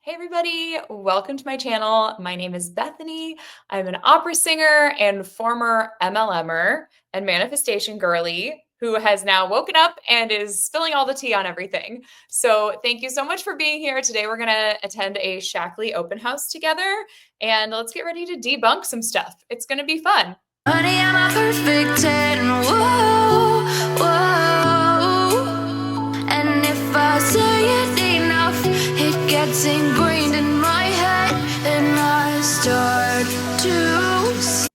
Hey everybody, welcome to my channel. My name is Bethany. I'm an opera singer and former MLMer and manifestation girly who has now woken up and is spilling all the tea on everything. So thank you so much for being here. Today we're going to attend a Shaklee Open House together and let's get ready to debunk some stuff. It's going to be fun. Honey, I'm a perfect 10. Whoa, whoa. And if I say it enough, it gets ingrained in my head, and I start to.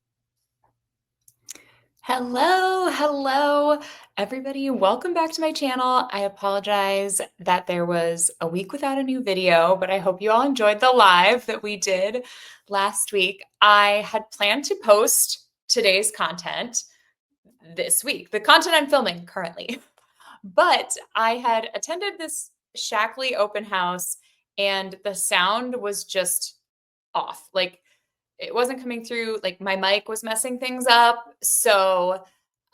Hello, everybody. Welcome back to my channel. I apologize that there was a week without a new video, but I hope you all enjoyed the live that we did last week. I had planned to post today's content this week, the content I'm filming currently, but I had attended this Shaklee Open House and the sound was just off. Like, it wasn't coming through, like my mic was messing things up, so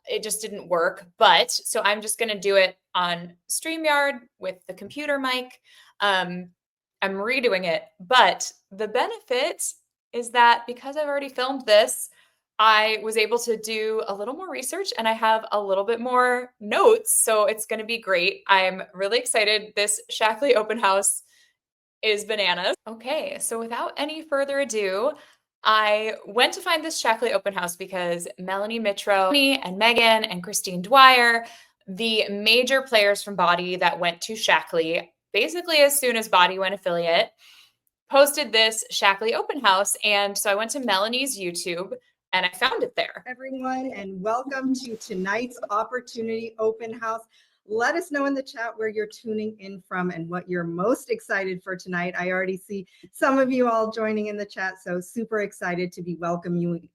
it just didn't work. But so I'm just going to do it on StreamYard with the computer mic. I'm redoing it, but the benefit is that because I've already filmed this, I was able to do a little more research and I have a little bit more notes, so it's going to be great. I'm really excited. This Shaklee Open House is bananas. Okay, so without any further ado, I went to find this Shaklee Open House because Melanie Mitro and Megan and Christine Dwyer, the major players from Body that went to Shaklee, basically as soon as Body went affiliate, posted this Shaklee Open House. And so I went to Melanie's YouTube and I found it there. Everyone, and welcome to tonight's Opportunity Open House. Let us know in the chat where you're tuning in from and what you're most excited for tonight. I already see some of you all joining in the chat, so super excited to be welcoming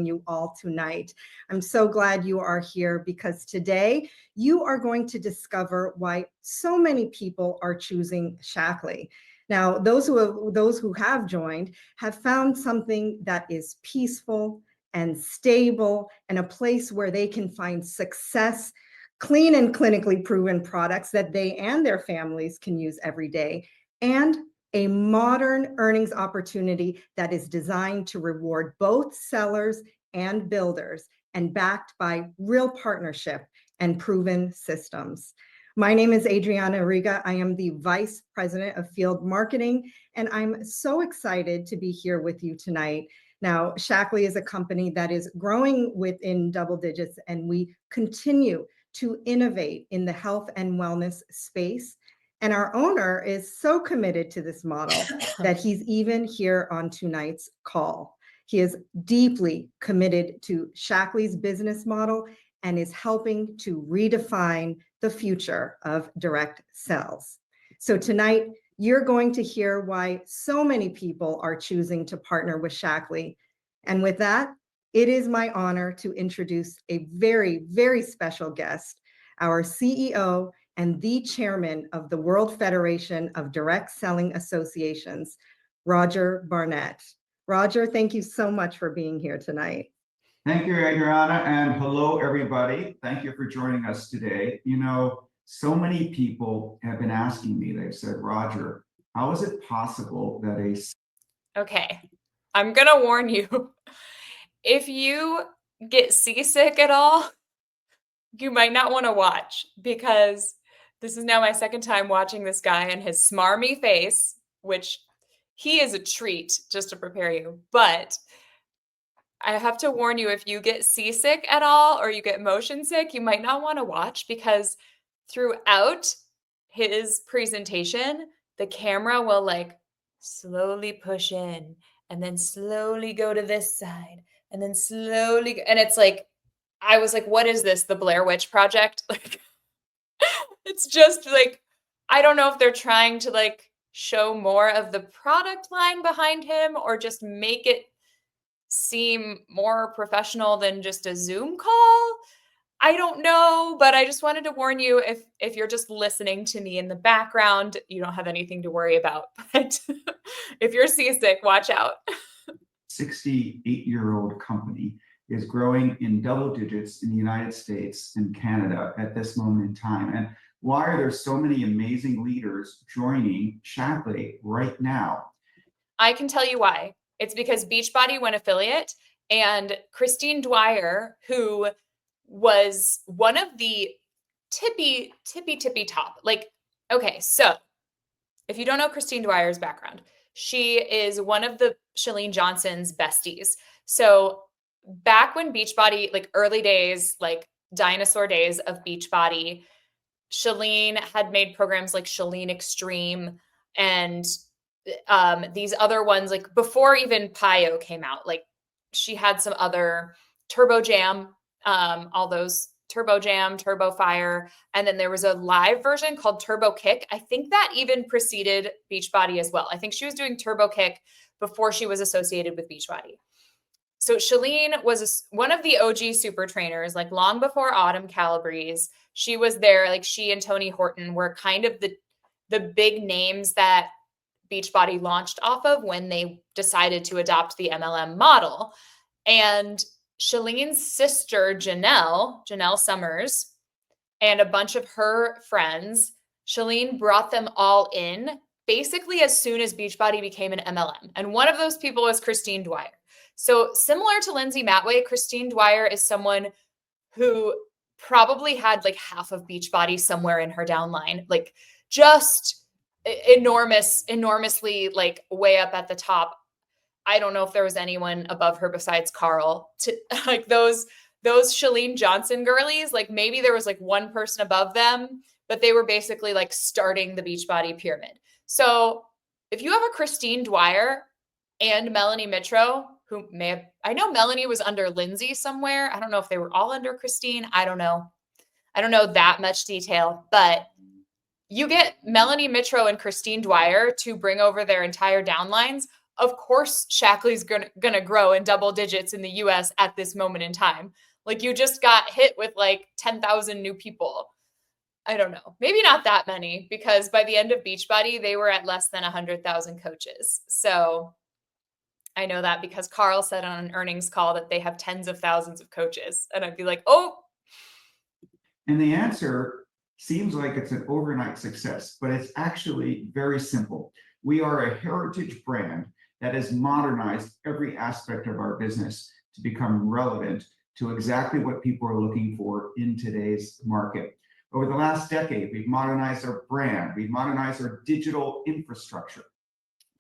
you all tonight. I'm so glad you are here because today you are going to discover why so many people are choosing Shaklee. Now, those who have joined have found something that is peaceful and stable and a place where they can find success, clean and clinically proven products that they and their families can use every day, and a modern earnings opportunity that is designed to reward both sellers and builders and backed by real partnership and proven systems. My name is Adriana Riga. I am the Vice President of Field Marketing, and I'm so excited to be here with you tonight. Now, Shaklee is a company that is growing within double digits, and we continue to innovate in the health and wellness space. And our owner is so committed to this model that he's even here on tonight's call. He is deeply committed to Shaklee's business model and is helping to redefine the future of direct sales. So tonight, you're going to hear why so many people are choosing to partner with Shaklee. And with that, it is my honor to introduce a very, very special guest, our CEO and the chairman of the World Federation of Direct Selling Associations, Roger Barnett. Roger, thank you so much for being here tonight. Thank you, Adriana, and hello, everybody. Thank you for joining us today. You know, so many people have been asking me, they've said, Roger, how is it possible that Okay, I'm gonna warn you. If you get seasick at all, you might not want to watch because this is now my second time watching this guy and his smarmy face, which he is a treat just to prepare you. But I have to warn you, if you get seasick at all or you get motion sick, you might not want to watch because throughout his presentation, the camera will like slowly push in and then slowly go to this side and then slowly, and it's like, I was like, what is this? The Blair Witch Project? Like, it's just like, I don't know if they're trying to like show more of the product line behind him or just make it seem more professional than just a Zoom call. I don't know, but I just wanted to warn you, if you're just listening to me in the background, you don't have anything to worry about. But if you're seasick, watch out. 68-year-old company is growing in double digits in the United States and Canada at this moment in time. And Why are there so many amazing leaders joining Shaklee right now? I can tell you why. It's because Beachbody went affiliate, and Christine Dwyer, who was one of the tippy top. Like, okay, so if you don't know Christine Dwyer's background, she is one of the Chalene Johnson's besties. So back when Beachbody, like early days, like dinosaur days of Beachbody, Chalene had made programs like Chalene Extreme and these other ones, like before even Pio came out. Like she had some other Turbo Jam, all those Turbo Jam, Turbo Fire, and then there was a live version called Turbo Kick. I think that even preceded Beachbody as well. I think she was doing Turbo Kick before she was associated with Beachbody. So Chalene was one of the OG super trainers, like long before Autumn Calabrese. She was there, like she and Tony Horton were kind of the big names that Beachbody launched off of when they decided to adopt the MLM model. And Chalene's sister, Janelle Summers, and a bunch of her friends, Chalene brought them all in basically as soon as Beachbody became an MLM. And one of those people was Christine Dwyer. So similar to Lindsay Matway, Christine Dwyer is someone who probably had like half of Beachbody somewhere in her downline, like just enormously like way up at the top. I don't know if there was anyone above her besides Carl to like those Chalene Johnson girlies. Like maybe there was like one person above them, but they were basically like starting the Beachbody pyramid. So if you have a Christine Dwyer and Melanie Mitro, who may have, I know Melanie was under Lindsay somewhere. I don't know if they were all under Christine. I don't know that much detail, but you get Melanie Mitro and Christine Dwyer to bring over their entire downlines. Of course, Shaklee's gonna grow in double digits in the US at this moment in time. Like you just got hit with like 10,000 new people. I don't know, maybe not that many, because by the end of Beachbody, they were at less than 100,000 coaches. So I know that because Carl said on an earnings call that they have tens of thousands of coaches. And I'd be like, oh. And the answer seems like it's an overnight success, but it's actually very simple. We are a heritage brand that has modernized every aspect of our business to become relevant to exactly what people are looking for in today's market. Over the last decade, we've modernized our brand, we've modernized our digital infrastructure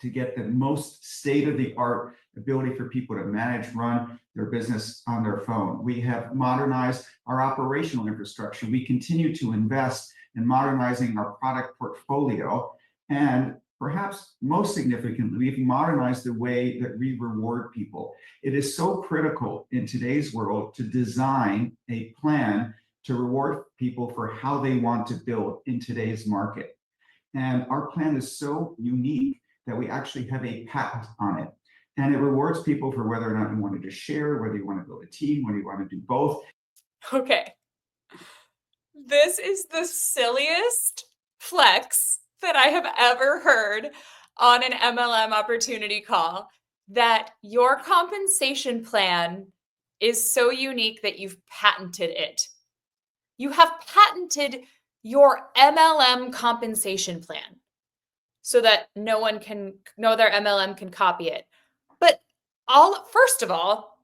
to get the most state-of-the-art ability for people to manage, run their business on their phone. We have modernized our operational infrastructure. We continue to invest in modernizing our product portfolio. And perhaps most significantly, we've modernized the way that we reward people. It is so critical in today's world to design a plan to reward people for how they want to build in today's market. And our plan is so unique that we actually have a patent on it. And it rewards people for whether or not you want to just share, whether you want to build a team, whether you want to do both. Okay. This is the silliest flex that I have ever heard on an MLM opportunity call, that your compensation plan is so unique that you've patented it. You have patented your MLM compensation plan so that no other MLM can copy it. But first of all,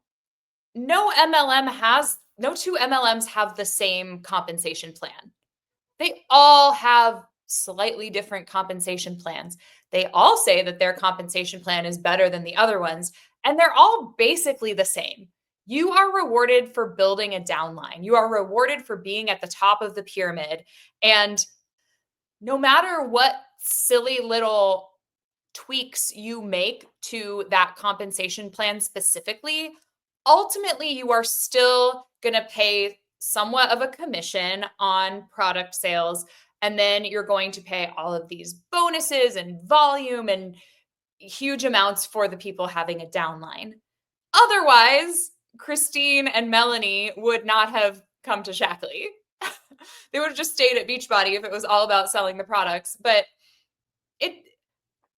no two MLMs have the same compensation plan. They all have slightly different compensation plans. They all say that their compensation plan is better than the other ones, and they're all basically the same. You are rewarded for building a downline. You are rewarded for being at the top of the pyramid. And no matter what silly little tweaks you make to that compensation plan specifically, ultimately you are still going to pay somewhat of a commission on product sales. And then you're going to pay all of these bonuses and volume and huge amounts for the people having a downline. Otherwise, Christine and Melanie would not have come to Shaklee. They would have just stayed at Beachbody if it was all about selling the products. But it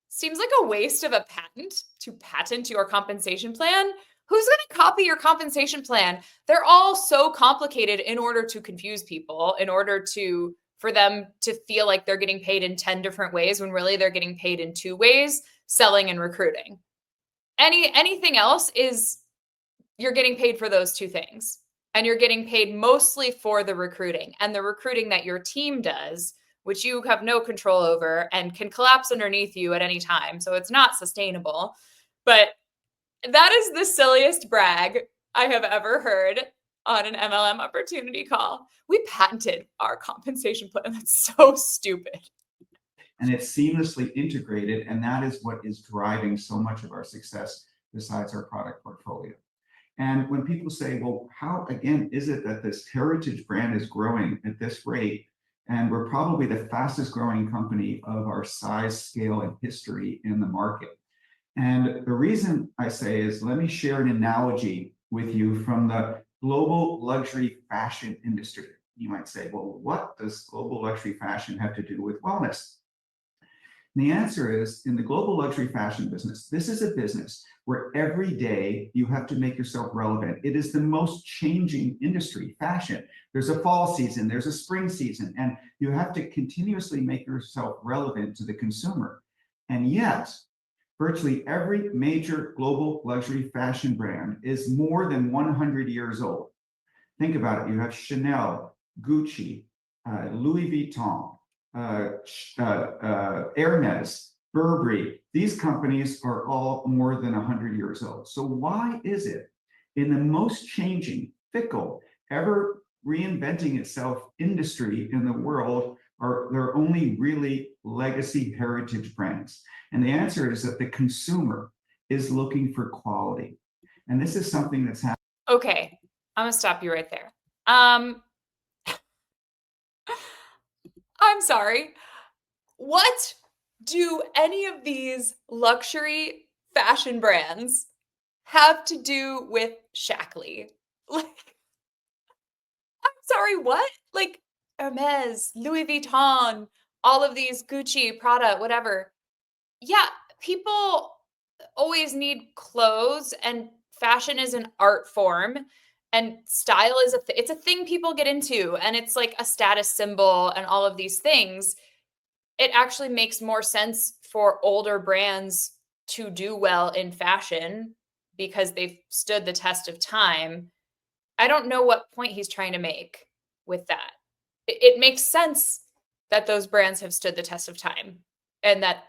seems like a waste of a patent to patent your compensation plan. Who's going to copy your compensation plan? They're all so complicated in order to confuse people, in order to for them to feel like they're getting paid in 10 different ways when really they're getting paid in 2 ways, selling and recruiting. Anything else is you're getting paid for those 2 things. And you're getting paid mostly for the recruiting, and the recruiting that your team does, which you have no control over and can collapse underneath you at any time. So it's not sustainable. But that is the silliest brag I have ever heard on an MLM opportunity call. We patented our compensation plan. That's so stupid. And it's seamlessly integrated, and that is what is driving so much of our success besides our product portfolio. And when people say, well, how, again, is it that this heritage brand is growing at this rate? And we're probably the fastest growing company of our size, scale, and history in the market. And the reason I say is, let me share an analogy with you from the global luxury fashion industry. You might say, well, what does global luxury fashion have to do with wellness? And the answer is, in the global luxury fashion business, this is a business where every day you have to make yourself relevant. It is the most changing industry, fashion. There's a fall season, there's a spring season, and you have to continuously make yourself relevant to the consumer. And yet, virtually every major global luxury fashion brand is more than 100 years old. Think about it. You have Chanel, Gucci, Louis Vuitton, Hermes, Burberry. These companies are all more than 100 years old. So why is it in the most changing, fickle, ever reinventing itself industry in the world are there only really legacy heritage brands? And the answer is that the consumer is looking for quality. And this is something that's happening. Okay, I'm gonna stop you right there. I'm sorry. What do any of these luxury fashion brands have to do with Shaklee? Like, I'm sorry, what? Like Hermes, Louis Vuitton, all of these Gucci, Prada, whatever. Yeah, people always need clothes, and fashion is an art form, and style is it's a thing people get into, and it's like a status symbol and all of these things. It actually makes more sense for older brands to do well in fashion because they've stood the test of time. I don't know what point he's trying to make with that. It makes sense that those brands have stood the test of time and that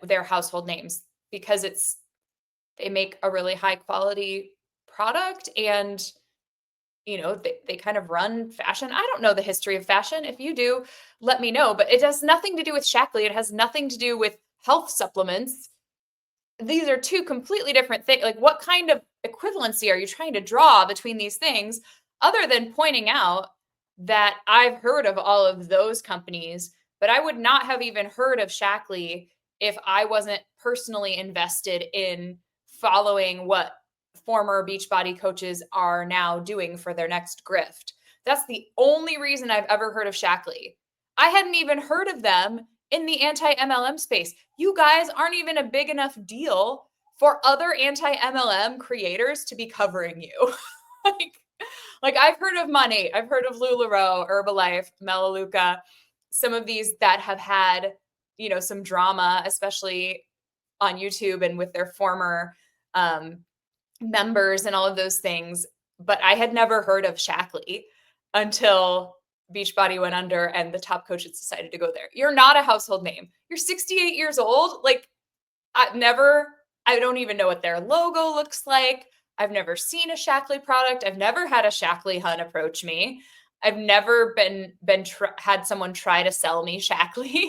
they're household names because they make a really high quality product, and they kind of run fashion. I don't know the history of fashion. If you do, let me know. But it has nothing to do with Shaklee. It has nothing to do with health supplements. These are 2 completely different things. Like, what kind of equivalency are you trying to draw between these things, other than pointing out that I've heard of all of those companies, but I would not have even heard of Shaklee if I wasn't personally invested in following what former Beachbody coaches are now doing for their next grift. That's the only reason I've ever heard of Shaklee. I hadn't even heard of them in the anti-MLM space. You guys aren't even a big enough deal for other anti-MLM creators to be covering you. like I've heard of Money, I've heard of LuLaRoe, Herbalife, Melaleuca, some of these that have had, some drama, especially on YouTube and with their former members and all of those things. But I had never heard of Shaklee until Beachbody went under and the top coaches decided to go there. You're not a household name. You're 68 years old. Like, I don't even know what their logo looks like. I've never seen a Shaklee product. I've never had a Shaklee hun approach me. I've never had someone try to sell me Shaklee,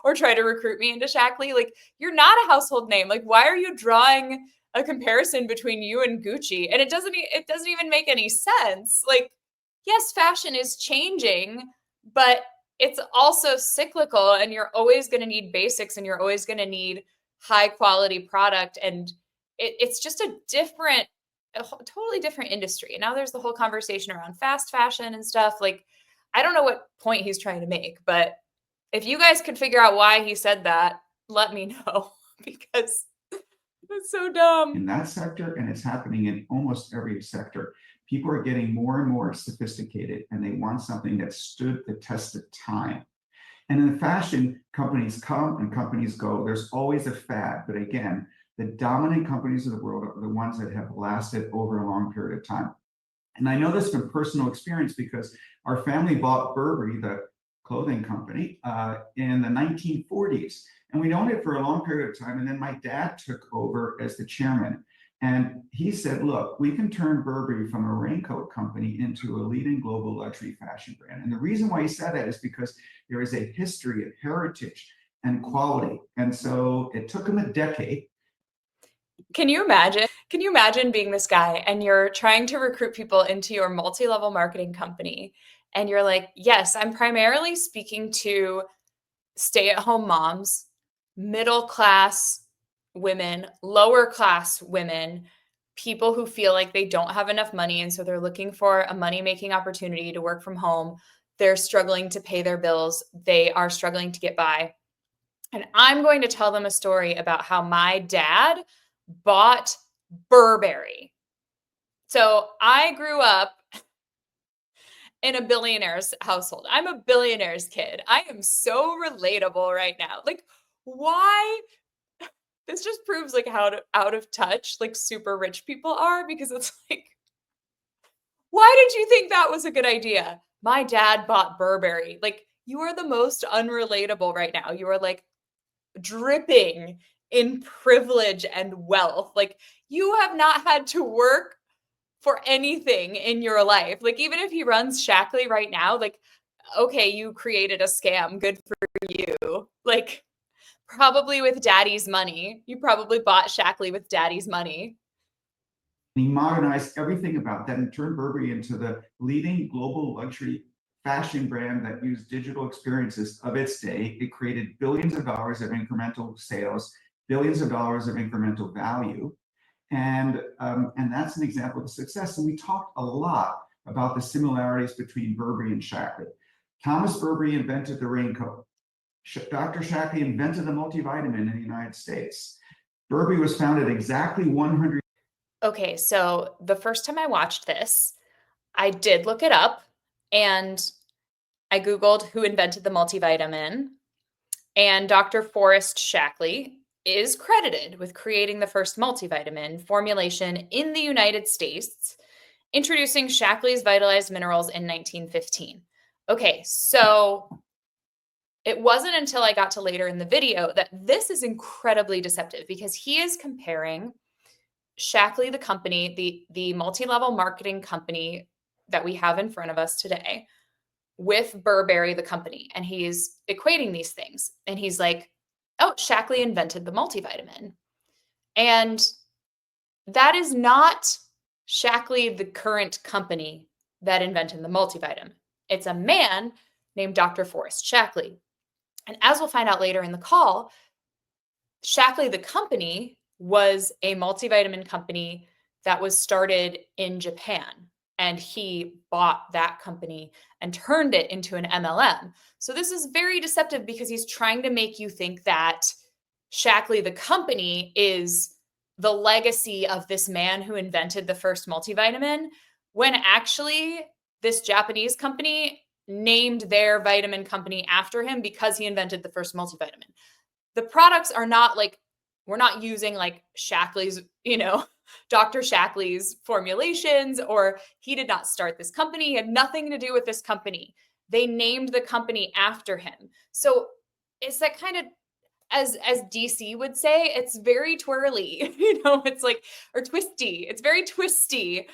or try to recruit me into Shaklee. Like, you're not a household name. Like, why are you drawing a comparison between you and Gucci? And it doesn't even make any sense. Like, yes, fashion is changing, but it's also cyclical, and you're always going to need basics, and you're always going to need high quality product. And it's just a totally different industry. And now there's the whole conversation around fast fashion and stuff. Like, I don't know what point he's trying to make, but if you guys could figure out why he said that, let me know, because it's so dumb. In that sector, and it's happening in almost every sector. People are getting more and more sophisticated, and they want something that stood the test of time. And in the fashion, companies come and companies go. There's always a fad. But again, the dominant companies of the world are the ones that have lasted over a long period of time. And I know this from personal experience because our family bought Burberry, the clothing company, in the 1940s. And we owned it for a long period of time. And then my dad took over as the chairman. And he said, look, we can turn Burberry from a raincoat company into a leading global luxury fashion brand. And the reason why he said that is because there is a history of heritage and quality. And so it took him a decade. Can you imagine? Can you imagine being this guy and you're trying to recruit people into your multi-level marketing company? And you're like, yes, I'm primarily speaking to stay-at-home moms, middle-class women, lower-class women, people who feel like they don't have enough money. And so they're looking for a money-making opportunity to work from home. They're struggling to pay their bills. They are struggling to get by. And I'm going to tell them a story about how my dad bought Burberry. So I grew up in a billionaire's household. I'm a billionaire's kid. I am so relatable right now. Like, why? This just proves like how out of touch like super rich people are, because it's like, why did you think that was a good idea? My dad bought Burberry. Like, you are the most unrelatable right now. You are like dripping in privilege and wealth. Like, you have not had to work for anything in your life. Like, even if he runs Shaklee right now, like, okay, you created a scam. Good for you. Like, probably with daddy's money. You probably bought Shaklee with daddy's money. He modernized everything about that and turned Burberry into the leading global luxury fashion brand that used digital experiences of its day. It created billions of dollars of incremental sales, billions of dollars of incremental value. And that's an example of success. And we talked a lot about the similarities between Burberry and Shaklee. Thomas Burberry invented the raincoat. Dr. Shaklee invented the multivitamin in the United States. Burberry was founded exactly 100. Okay, so the first time I watched this, I did look it up and I Googled who invented the multivitamin. And Dr. Forrest Shaklee is credited with creating the first multivitamin formulation in the United States, introducing Shaklee's vitalized minerals in 1915. Okay, so it wasn't until I got to later in the video that this is incredibly deceptive, because he is comparing Shaklee, the company, the multi-level marketing company that we have in front of us today, with Burberry, the company. And he's equating these things. And he's like, oh, Shaklee invented the multivitamin. And that is not Shaklee, the current company, that invented the multivitamin. It's a man named Dr. Forrest Shaklee. And as we'll find out later in the call, Shaklee, the company, was a multivitamin company that was started in Japan. And he bought that company and turned it into an MLM. So this is very deceptive, because he's trying to make you think that Shaklee, the company, is the legacy of this man who invented the first multivitamin, when actually this Japanese company named their vitamin company after him because he invented the first multivitamin. The products are not like, we're not using like Shaklee's, Dr. Shaklee's formulations, or he did not start this company. He had nothing to do with this company. They named the company after him. So it's that kind of, as DC would say, it's very twirly, it's like, or twisty. It's very twisty.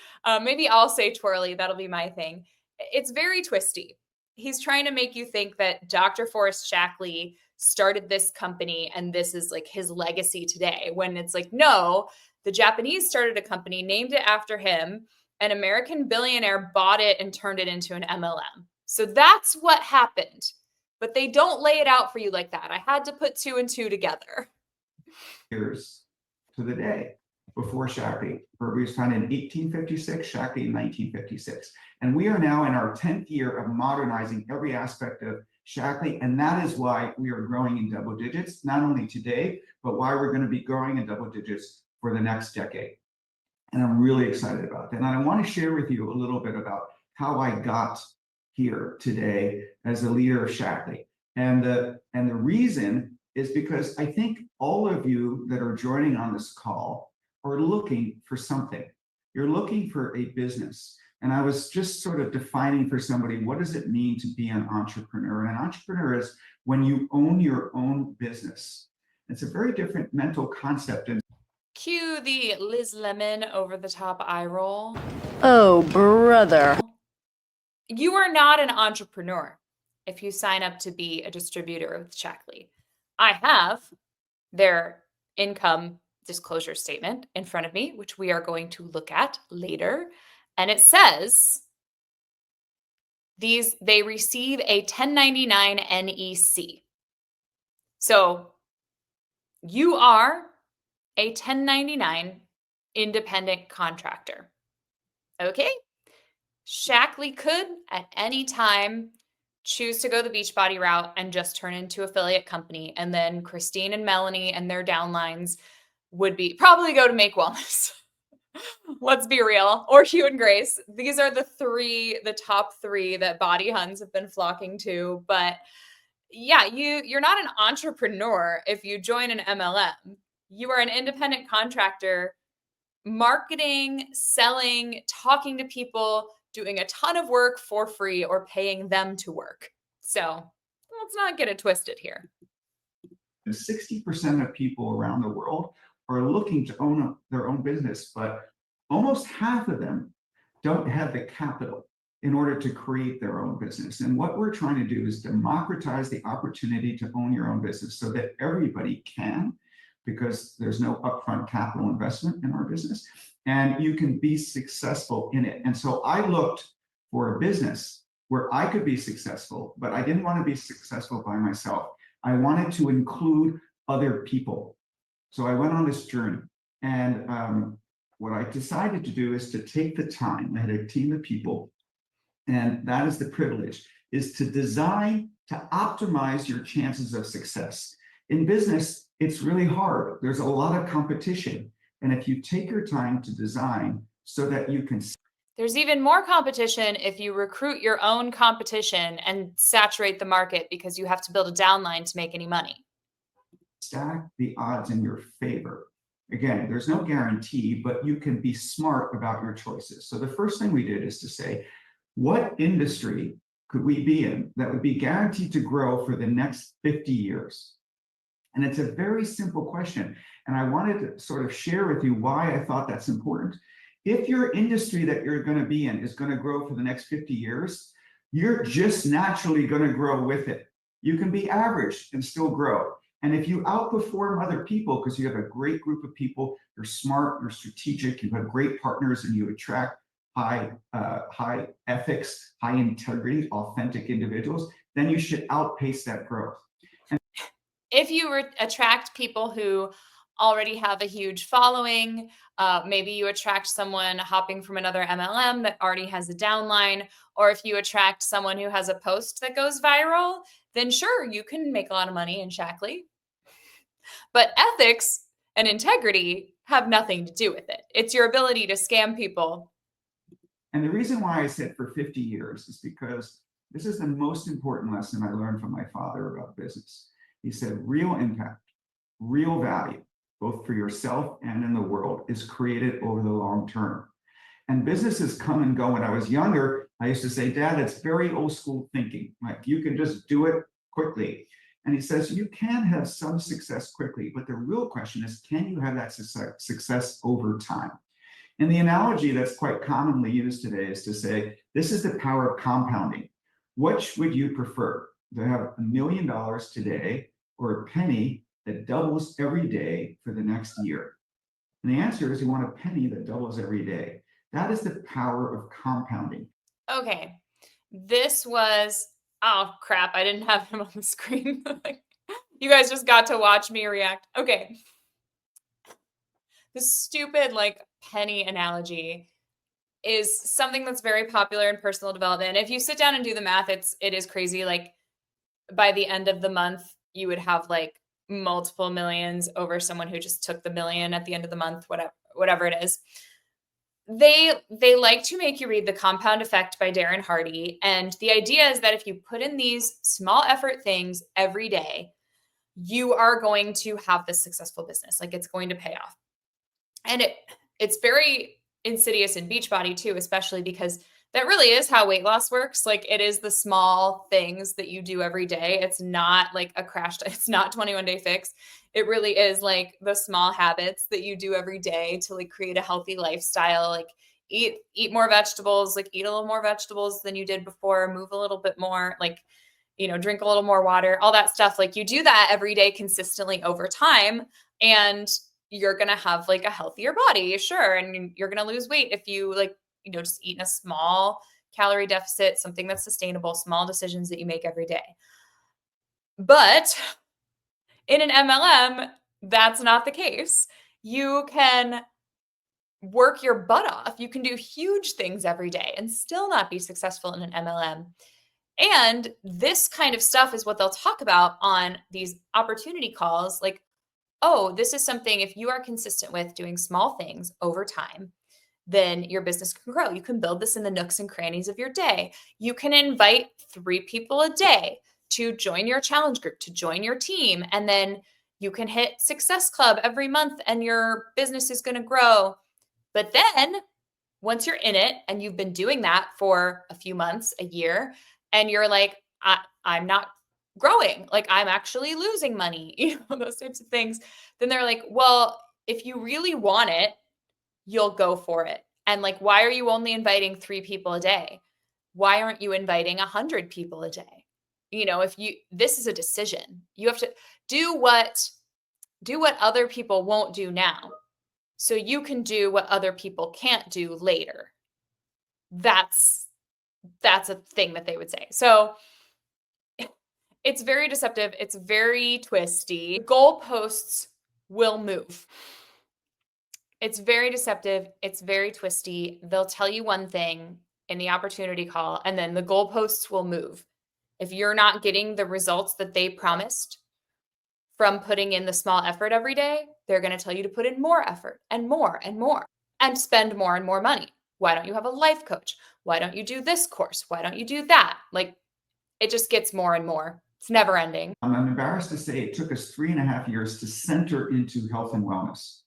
Maybe I'll say twirly. That'll be my thing. It's very twisty. He's trying to make you think that Dr. Forrest Shaklee started this company and this is like his legacy today, when it's like, no, the Japanese started a company, named it after him. An American billionaire bought it and turned it into an MLM. So that's what happened. But they don't lay it out for you like that. I had to put 2 and 2 together. Years to the day before Shaklee. Burberry was founded in 1856, Shaklee in 1956. And we are now in our 10th year of modernizing every aspect of Shaklee. And that is why we are growing in double digits, not only today, but why we're going to be growing in double digits for the next decade. And I'm really excited about that. And I want to share with you a little bit about how I got here today as a leader of Shaklee. And the reason is because I think all of you that are joining on this call are looking for something. You're looking for a business. And I was just sort of defining for somebody, what does it mean to be an entrepreneur? And an entrepreneur is when you own your own business. It's a very different mental concept. And Cue the Liz Lemon over the top eye roll. Oh, brother. You are not an entrepreneur if you sign up to be a distributor with Shaklee. I have their income disclosure statement in front of me, which we are going to look at later. And it says they receive a 1099 NEC. So you are a 1099 independent contractor. Okay? Shaklee could at any time choose to go the Beachbody route and just turn into affiliate company. And then Christine and Melanie and their downlines would probably go to Make Wellness. Let's be real. Or Hugh and Grace. These are the top three that body huns have been flocking to. But yeah, you're not an entrepreneur if you join an MLM. You are an independent contractor marketing, selling, talking to people, doing a ton of work for free or paying them to work. So let's not get it twisted here. 60% of people around the world are looking to own their own business, but almost half of them don't have the capital in order to create their own business. And what we're trying to do is democratize the opportunity to own your own business so that everybody can, because there's no upfront capital investment in our business, and you can be successful in it. And so I looked for a business where I could be successful, but I didn't want to be successful by myself. I wanted to include other people. So I went on this journey, and what I decided to do is to take the time. I had a team of people, and that is the privilege, is to design, to optimize your chances of success. In business, it's really hard. There's a lot of competition. And if you take your time to design so that you can... There's even more competition if you recruit your own competition and saturate the market because you have to build a downline to make any money. Stack the odds in your favor. Again, there's no guarantee, but you can be smart about your choices. So the first thing we did is to say, what industry could we be in that would be guaranteed to grow for the next 50 years? And it's a very simple question. And I wanted to sort of share with you why I thought that's important. If your industry that you're going to be in is going to grow for the next 50 years, you're just naturally going to grow with it. You can be average and still grow. And if you outperform other people because you have a great group of people, you're smart, you're strategic, you have great partners, and you attract high ethics, high integrity, authentic individuals, then you should outpace that growth. If you attract people who already have a huge following, maybe you attract someone hopping from another MLM that already has a downline, or if you attract someone who has a post that goes viral, then sure, you can make a lot of money in Shaklee. But ethics and integrity have nothing to do with it. It's your ability to scam people. And the reason why I said for 50 years is because this is the most important lesson I learned from my father about business. He said, real impact, real value, both for yourself and in the world, is created over the long term. And businesses come and go. When I was younger, I used to say, Dad, it's very old school thinking. Like, you can just do it quickly. And he says, you can have some success quickly, but the real question is, can you have that success over time? And the analogy that's quite commonly used today is to say, this is the power of compounding. Which would you prefer? To have $1 million today or a penny that doubles every day for the next year? And the answer is you want a penny that doubles every day. That is the power of compounding. Okay, this was, oh crap, I didn't have him on the screen. You guys just got to watch me react. Okay. The stupid penny analogy is something that's very popular in personal development. If you sit down and do the math, it is crazy. Like, by the end of the month, you would have multiple millions over someone who just took the million at the end of the month, whatever it is. They like to make you read The Compound Effect by Darren Hardy. And the idea is that if you put in these small effort things every day, you are going to have this successful business. Like, it's going to pay off. And it's very insidious in Beachbody too, especially because that really is how weight loss works. Like, it is the small things that you do every day. It's not like a crash. It's not 21 Day Fix. It really is like the small habits that you do every day to like create a healthy lifestyle. Like, eat more vegetables, like eat a little more vegetables than you did before, move a little bit more, like, drink a little more water, all that stuff. Like, you do that every day consistently over time, and you're going to have like a healthier body, sure. And you're going to lose weight if you like, just eat in a small calorie deficit, something that's sustainable, small decisions that you make every day. But in an MLM, that's not the case. You can work your butt off. You can do huge things every day and still not be successful in an MLM. And this kind of stuff is what they'll talk about on these opportunity calls. Like, oh, this is something, if you are consistent with doing small things over time, then your business can grow. You can build this in the nooks and crannies of your day. You can invite 3 people a day to join your challenge group, to join your team. And then you can hit Success Club every month and your business is going to grow. But then once you're in it and you've been doing that for a few months, a year, and you're like, I'm not growing, like I'm actually losing money, those types of things, then they're like, well, if you really want it, you'll go for it. And like, why are you only inviting 3 people a day? Why aren't you inviting 100 people a day? This is a decision. You have to do what other people won't do now, so you can do what other people can't do later. That's a thing that they would say. So it's very deceptive. It's very twisty. Goalposts will move. It's very deceptive. It's very twisty. They'll tell you one thing in the opportunity call, and then the goalposts will move. If you're not getting the results that they promised from putting in the small effort every day, they're going to tell you to put in more effort and more and more and spend more and more money. Why don't you have a life coach? Why don't you do this course? Why don't you do that? Like, it just gets more and more. It's never ending. I'm embarrassed to say it took us 3.5 years to center into health and wellness.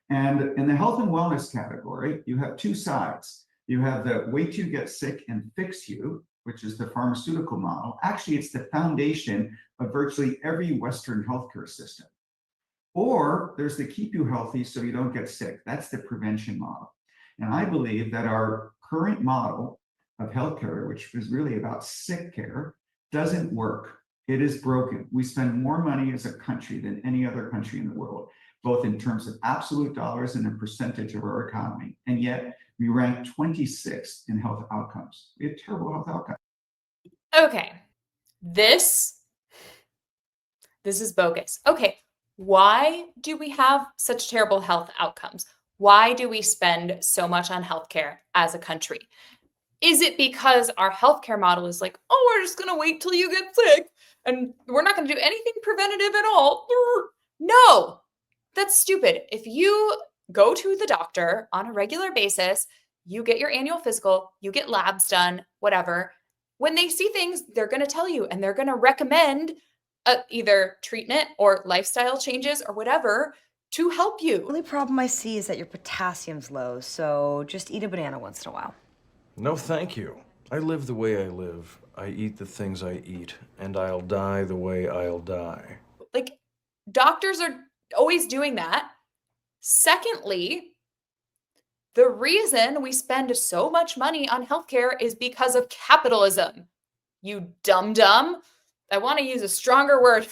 And in the health and wellness category, you have 2 sides. You have the wait till you get sick and fix you, which is the pharmaceutical model. Actually, it's the foundation of virtually every Western healthcare system. Or there's the keep you healthy so you don't get sick. That's the prevention model. And I believe that our current model of healthcare, which is really about sick care, doesn't work. It is broken. We spend more money as a country than any other country in the world, both in terms of absolute dollars and a percentage of our economy. And yet we rank 26th in health outcomes. We have terrible health outcomes. Okay, this is bogus. Okay, why do we have such terrible health outcomes? Why do we spend so much on healthcare as a country? Is it because our healthcare model is like, oh, we're just going to wait till you get sick and we're not going to do anything preventative at all? No, that's stupid. If you go to the doctor on a regular basis, you get your annual physical, you get labs done, whatever. When they see things, they're going to tell you, and they're going to recommend either treatment or lifestyle changes or whatever to help you. The only problem I see is that your potassium's low, so just eat a banana once in a while. No, thank you. I live the way I live. I eat the things I eat, and I'll die the way I'll die. Like, doctors are always doing that. Secondly, the reason we spend so much money on healthcare is because of capitalism. You dum-dum. I want to use a stronger word.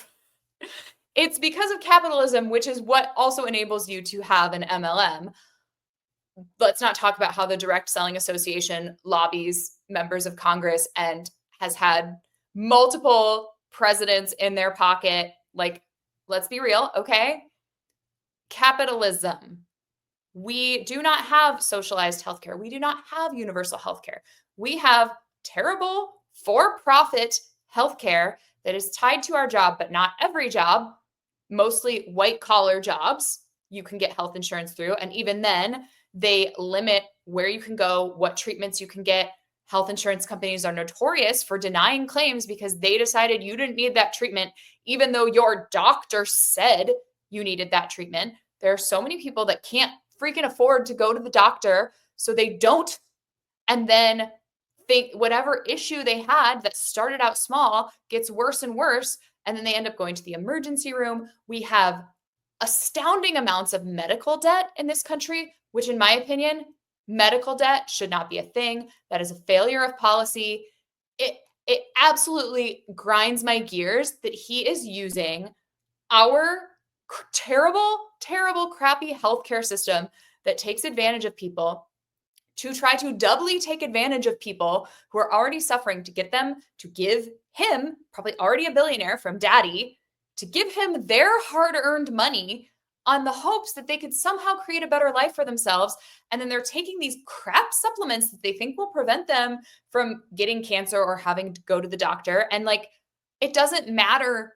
It's because of capitalism, which is what also enables you to have an MLM. Let's not talk about how the Direct Selling Association lobbies members of Congress and has had multiple presidents in their pocket. Like, let's be real, okay? Capitalism. We do not have socialized healthcare. We do not have universal healthcare. We have terrible for-profit healthcare that is tied to our job, but not every job, mostly white-collar jobs you can get health insurance through. And even then, They limit where you can go, what treatments you can get. Health insurance companies are notorious for denying claims because they decided you didn't need that treatment, even though your doctor said you needed that treatment. There are so many people that can't freaking afford to go to the doctor, so they don't, and then think whatever issue they had that started out small gets worse and worse, and then they end up going to the emergency room. We have astounding amounts of medical debt in this country, which in my opinion, medical debt should not be a thing. That is a failure of policy. It absolutely grinds my gears that he is using our terrible, terrible, crappy healthcare system that takes advantage of people to try to doubly take advantage of people who are already suffering, to get them to give him, probably already a billionaire from daddy, to give him their hard-earned money on the hopes that they could somehow create a better life for themselves. And then they're taking these crap supplements that they think will prevent them from getting cancer or having to go to the doctor. And like, it doesn't matter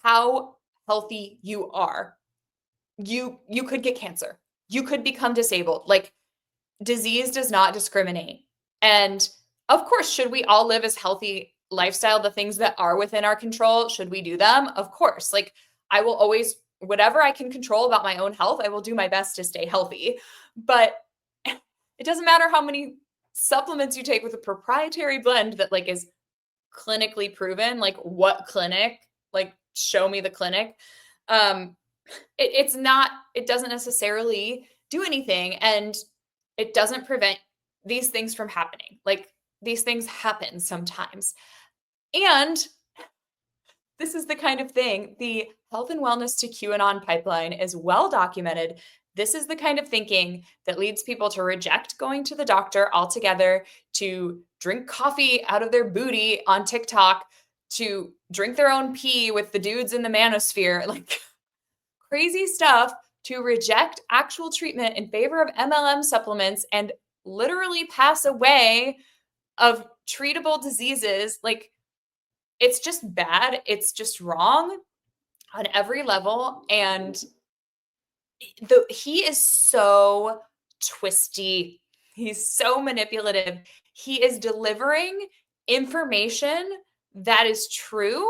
how healthy you are. You could get cancer. You could become disabled. Like, disease does not discriminate. And of course, should we all live as healthy lifestyle, the things that are within our control, should we do them? Of course. Like, I will always, whatever I can control about my own health, I will do my best to stay healthy. But it doesn't matter how many supplements you take with a proprietary blend that like is clinically proven. Like, what clinic? Like, show me the clinic. It's not, it doesn't necessarily do anything. And it doesn't prevent these things from happening. Like, these things happen sometimes. And this is the kind of thing, the health and wellness to QAnon pipeline is well documented. This is the kind of thinking that leads people to reject going to the doctor altogether, to drink coffee out of their booty on TikTok, to drink their own pee with the dudes in the manosphere, like crazy stuff, to reject actual treatment in favor of MLM supplements and literally pass away of treatable diseases. Like, it's just bad. It's just wrong on every level. And he is so twisty. He's so manipulative. He is delivering information that is true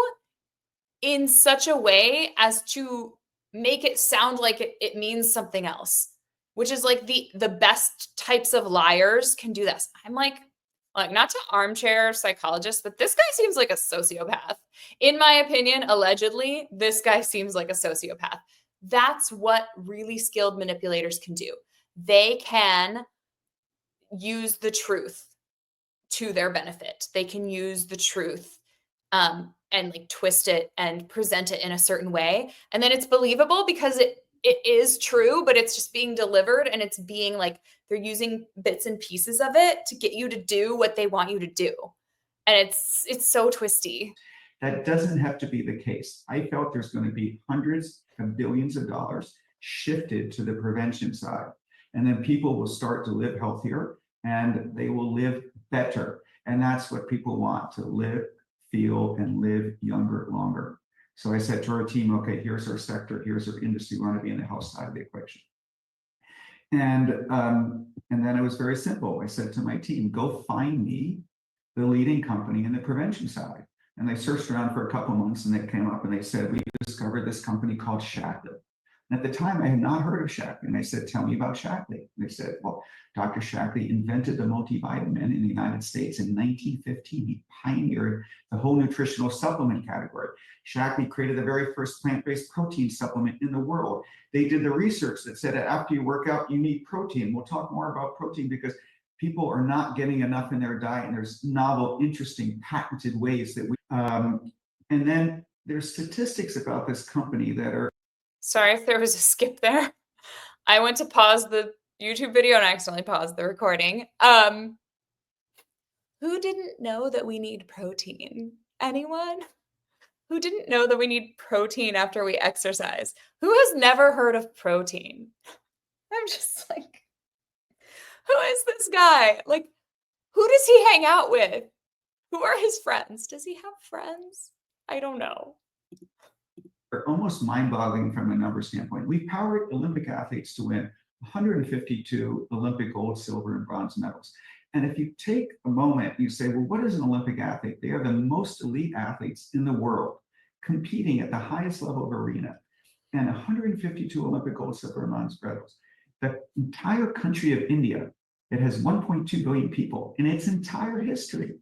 in such a way as to make it sound like it means something else, which is like the best types of liars can do this. I'm like, not to armchair psychologist, but this guy seems like a sociopath. In my opinion, allegedly, this guy seems like a sociopath. That's what really skilled manipulators can do. They can use the truth to their benefit. They can use the truth and like twist it and present it in a certain way. And then it's believable because it is true, but it's just being delivered, and it's being like, they're using bits and pieces of it to get you to do what they want you to do. And it's so twisty. That doesn't have to be the case. I felt there's going to be hundreds of billions of dollars shifted to the prevention side. And then people will start to live healthier and they will live better. And that's what people want, to live, feel, and live younger, longer. So I said to our team, okay, here's our sector, here's our industry, we want to be in the health side of the equation. And then it was very simple. I said to my team, go find me the leading company in the prevention side. And they searched around for a couple months and they came up and they said, we discovered this company called Shaklee. And at the time, I had not heard of Shaklee. And I said, tell me about Shaklee. And they said, well, Dr. Shaklee invented the multivitamin in the United States in 1915. He pioneered the whole nutritional supplement category. Shaklee created the very first plant-based protein supplement in the world. They did the research that said that after you work out, you need protein. We'll talk more about protein because people are not getting enough in their diet, and there's novel, interesting, patented ways that we, and then there's statistics about this company that are. Sorry if there was a skip there. I went to pause the YouTube video and I accidentally paused the recording. Who didn't know that we need protein? Anyone? Who didn't know that we need protein after we exercise? Who has never heard of protein? I'm just like, who is this guy? Like, who does he hang out with? Who are his friends? Does he have friends? I don't know. Are almost mind-boggling from a number standpoint. We powered Olympic athletes to win 152 Olympic gold, silver, and bronze medals. And if you take a moment, you say, well, what is an Olympic athlete? They are the most elite athletes in the world competing at the highest level of arena. And 152 Olympic gold, silver, and bronze medals. The entire country of India, it has 1.2 billion people. In its entire history,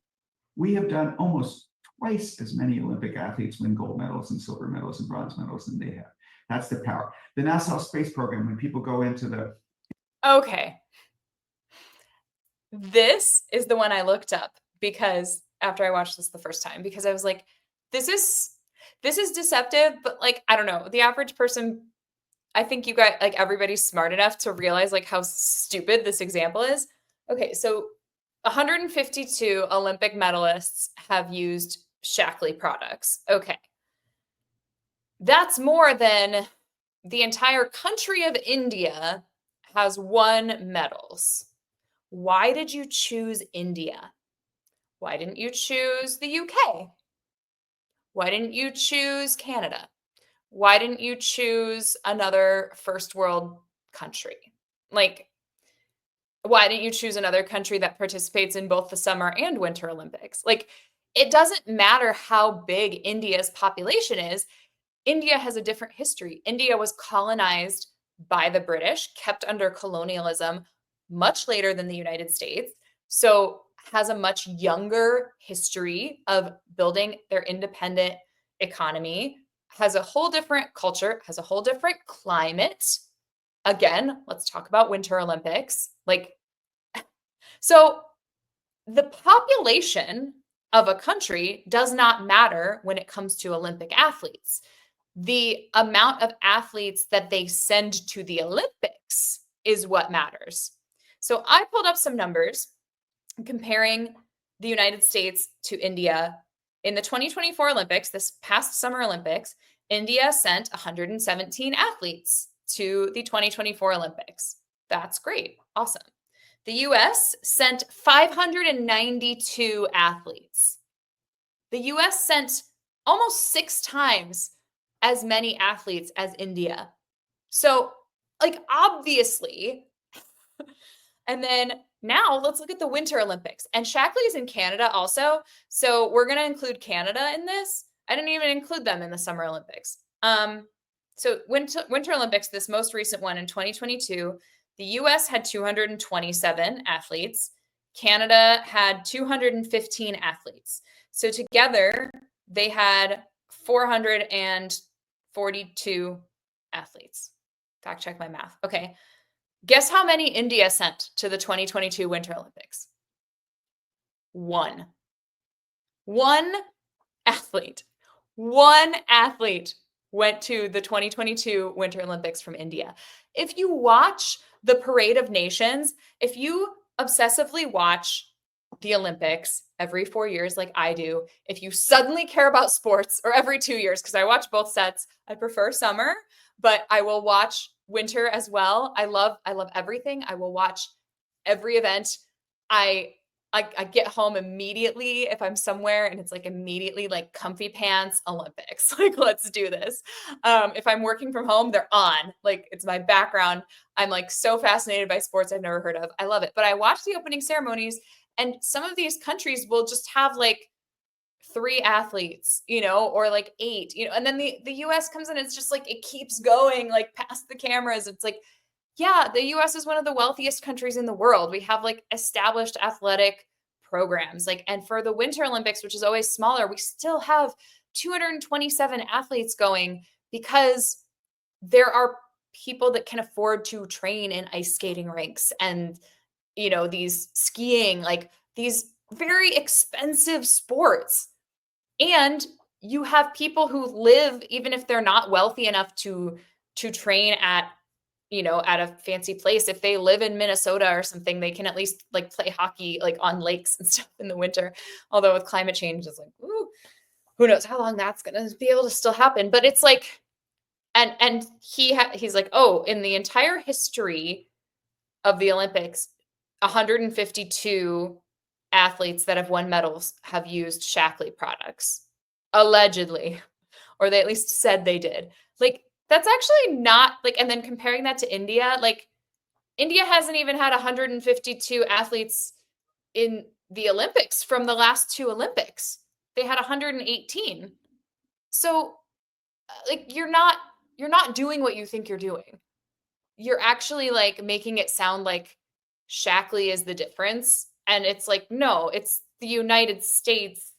we have done almost twice as many Olympic athletes win gold medals and silver medals and bronze medals than they have. That's the power. The NASA space program, when people go into the... Okay. This is the one I looked up because after I watched this the first time, because I was like, this is deceptive, but like, I don't know, the average person, I think you got like everybody's smart enough to realize like how stupid this example is. Okay, so 152 Olympic medalists have used Shaklee products. Okay. That's more than the entire country of India has won medals. Why did you choose India? Why didn't you choose the UK? Why didn't you choose Canada? Why didn't you choose another first world country? Like, why didn't you choose another country that participates in both the Summer and Winter Olympics? Like, it doesn't matter how big India's population is. India has a different history. India was colonized by the British, kept under colonialism much later than the United States. So has a much younger history of building their independent economy, has a whole different culture, has a whole different climate. Again, let's talk about Winter Olympics. Like, so the population of a country does not matter when it comes to Olympic athletes. The amount of athletes that they send to the Olympics is what matters. So I pulled up some numbers comparing the United States to India. In the 2024 Olympics, this past Summer Olympics, India sent 117 athletes to the 2024 Olympics. That's great. Awesome. The US sent 592 athletes. The US sent almost 6 times as many athletes as India. So, like, obviously, and then now let's look at the Winter Olympics. And Shaklee is in Canada also. So we're going to include Canada in this. I didn't even include them in the Summer Olympics. So Winter Olympics, this most recent one in 2022, the US had 227 athletes. Canada had 215 athletes. So together they had 442 athletes. Fact check my math. Okay. Guess how many India sent to the 2022 Winter Olympics? One athlete. One athlete went to the 2022 Winter Olympics from India. If you watch the Parade of Nations, if you obsessively watch the Olympics every 4 years like I do, if you suddenly care about sports, or every 2 years, because I watch both sets, I prefer summer, but I will watch winter as well. I love everything. I will watch every event. I get home immediately if I'm somewhere and it's like immediately like comfy pants Olympics. Like, let's do this. If I'm working from home, they're on. Like, it's my background. I'm like so fascinated by sports I've never heard of. I love it. But I watch the opening ceremonies, and some of these countries will just have like 3 athletes, or like 8, and then the US comes in, it's just like, it keeps going like past the cameras. It's like, yeah, the US is one of the wealthiest countries in the world. We have like established athletic programs. Like, and for the Winter Olympics, which is always smaller, we still have 227 athletes going because there are people that can afford to train in ice skating rinks and, these skiing, like these very expensive sports. And you have people who live, even if they're not wealthy enough to train at, at a fancy place. If they live in Minnesota or something, they can at least like play hockey, like on lakes and stuff in the winter. Although with climate change, it's like, ooh, who knows how long that's going to be able to still happen. But it's like, and he's like, oh, in the entire history of the Olympics, 152 athletes that have won medals have used Shaklee products, allegedly, or they at least said they did. Like, that's actually not like, and then comparing that to India, like, India hasn't even had 152 athletes in the Olympics from the last 2 Olympics. They had 118. So like you're not doing what you think you're doing. You're actually like making it sound like Shaklee is the difference, and it's like no, it's the United States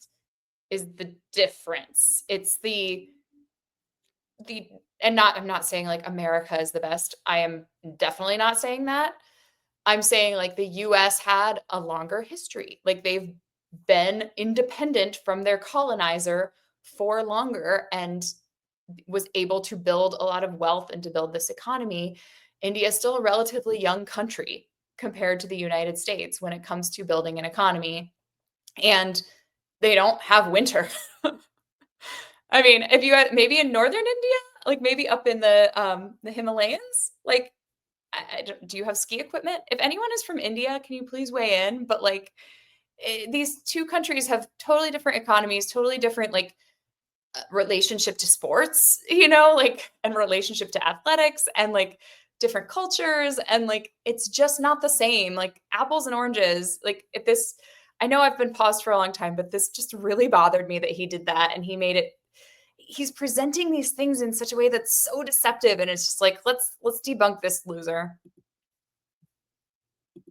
is the difference. It's the and not I'm not saying like America is the best. I am definitely not saying that. I'm saying like the US had a longer history. Like they've been independent from their colonizer for longer and was able to build a lot of wealth and to build this economy. India is still a relatively young country compared to the United States when it comes to building an economy. And they don't have winter. I mean, if you had maybe in northern India, like maybe up in the Himalayas, like do you have ski equipment? If anyone is from India, can you please weigh in? But like these two countries have totally different economies, totally different like relationship to sports, like and relationship to athletics and like different cultures and like it's just not the same. Like apples and oranges. Like if this I know I've been paused for a long time, but this just really bothered me that he did that and he's presenting these things in such a way that's so deceptive and it's just like let's debunk this loser.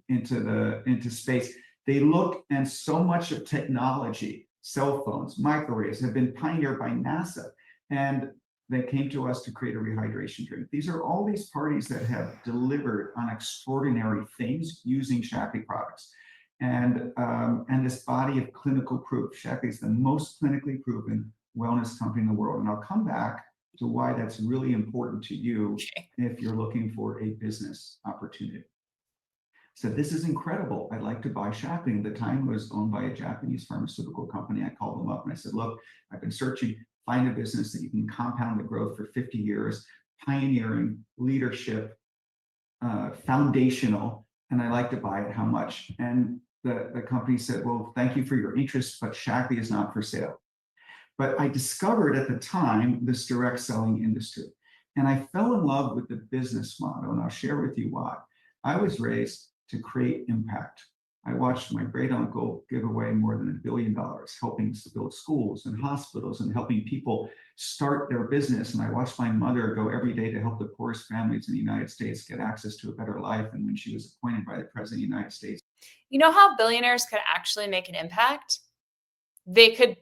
Into space. They look, and so much of technology, cell phones, microwaves have been pioneered by NASA, and they came to us to create a rehydration drink. These are all these parties that have delivered on extraordinary things using Shaklee products. And this body of clinical proof. Shaklee is the most clinically proven wellness company in the world. And I'll come back to why that's really important to you if you're looking for a business opportunity. So this is incredible. I'd like to buy Shaklee. At the time, it was owned by a Japanese pharmaceutical company. I called them up and I said, look, I've been searching, find a business that you can compound the growth for 50 years, pioneering, leadership, foundational, and I'd like to buy it. How much? And the company said, well, thank you for your interest, but Shaklee is not for sale. But I discovered at the time this direct selling industry. And I fell in love with the business model, and I'll share with you why. I was raised to create impact. I watched my great uncle give away more than $1 billion, helping to build schools and hospitals and helping people start their business. And I watched my mother go every day to help the poorest families in the United States get access to a better life. And when she was appointed by the President of the United States. You know how billionaires could actually make an impact? They could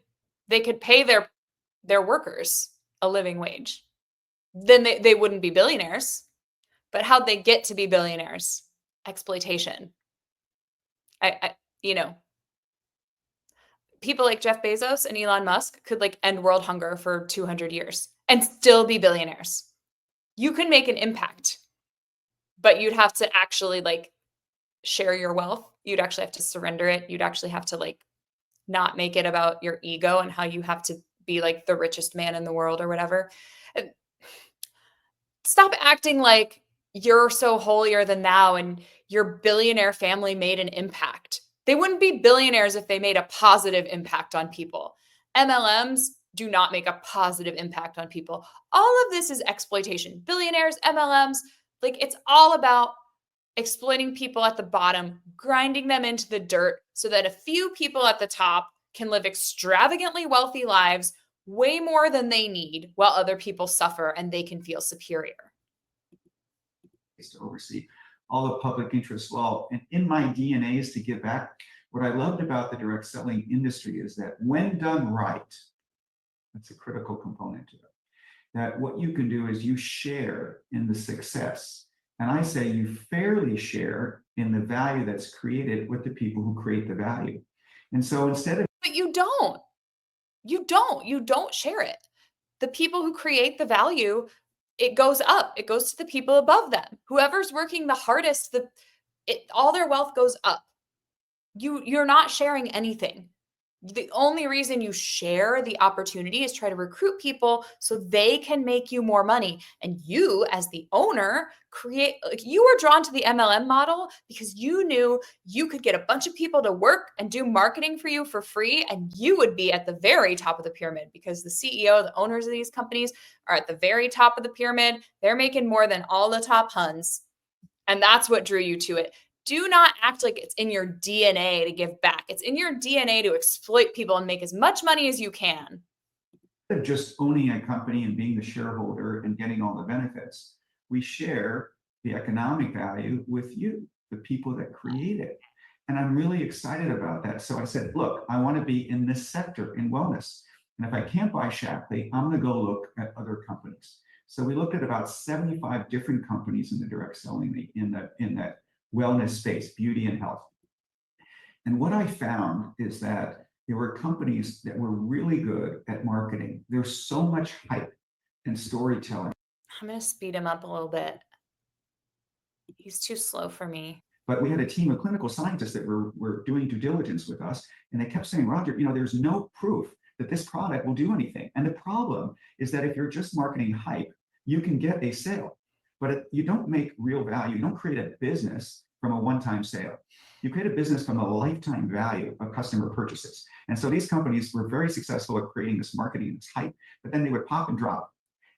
pay their workers a living wage. Then they wouldn't be billionaires. But how'd they get to be billionaires? Exploitation. People like Jeff Bezos and Elon Musk could like end world hunger for 200 years and still be billionaires. You can make an impact, but you'd have to actually like share your wealth. You'd actually have to surrender it. You'd actually have to like not make it about your ego and how you have to be like the richest man in the world or whatever. Stop acting like you're so holier than thou and your billionaire family made an impact. They wouldn't be billionaires if they made a positive impact on people. MLMs do not make a positive impact on people. All of this is exploitation. Billionaires, MLMs, like it's all about exploiting people at the bottom, grinding them into the dirt so that a few people at the top can live extravagantly wealthy lives, way more than they need, while other people suffer and they can feel superior. To oversee all the public interest law. And in my DNA is to give back. What I loved about the direct selling industry is that when done right, that's a critical component to it, that what you can do is you share in the success. And I say you fairly share in the value that's created with the people who create the value. And so instead of— But you don't share it. The people who create the value, it goes up. It goes to the people above them. Whoever's working the hardest, all their wealth goes up. You're not sharing anything. The only reason you share the opportunity is try to recruit people so they can make you more money. And you, as the owner, you were drawn to the MLM model because you knew you could get a bunch of people to work and do marketing for you for free. And you would be at the very top of the pyramid because the CEO, the owners of these companies are at the very top of the pyramid. They're making more than all the top Huns. And that's what drew you to it. Do not act like it's in your DNA to give back. It's in your DNA to exploit people and make as much money as you can. Instead of just owning a company and being the shareholder and getting all the benefits, we share the economic value with you, the people that create it. And I'm really excited about that. So I said, look, I want to be in this sector in wellness. And if I can't buy Shaklee, I'm going to go look at other companies. So we looked at about 75 different companies in the direct selling in that wellness space, beauty and health. And what I found is that there were companies that were really good at marketing. There's so much hype and storytelling. I'm going to speed him up a little bit. He's too slow for me. But we had a team of clinical scientists that were doing due diligence with us. And they kept saying, Roger, there's no proof that this product will do anything. And the problem is that if you're just marketing hype, you can get a sale, but you don't make real value. You don't create a business from a one-time sale. You create a business from a lifetime value of customer purchases. And so these companies were very successful at creating this marketing, this hype, but then they would pop and drop.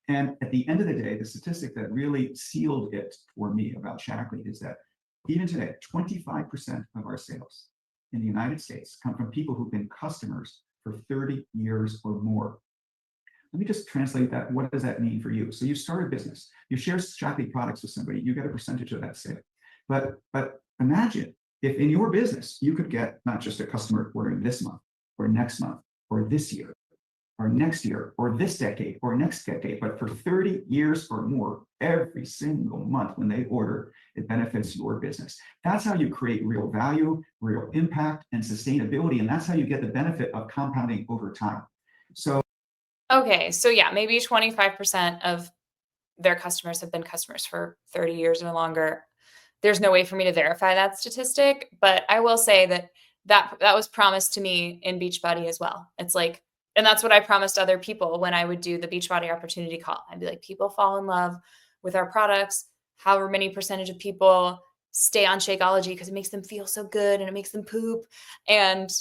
And at the end of the day, the statistic that really sealed it for me about Shaklee is that even today, 25% of our sales in the United States come from people who've been customers for 30 years or more. Let me just translate that. What does that mean for you? So you start a business, you share Shaklee products with somebody, you get a percentage of that sale. But imagine if in your business, you could get not just a customer ordering this month or next month or this year or next year or this decade or next decade, but for 30 years or more, every single month when they order, it benefits your business. That's how you create real value, real impact, and sustainability. And that's how you get the benefit of compounding over time. So okay, so yeah, maybe 25% of their customers have been customers for 30 years or longer. There's no way for me to verify that statistic, but I will say that was promised to me in Beachbody as well. It's like, and that's what I promised other people when I would do the Beachbody opportunity call. I'd be like, people fall in love with our products. However many percentage of people stay on Shakeology because it makes them feel so good and it makes them poop. And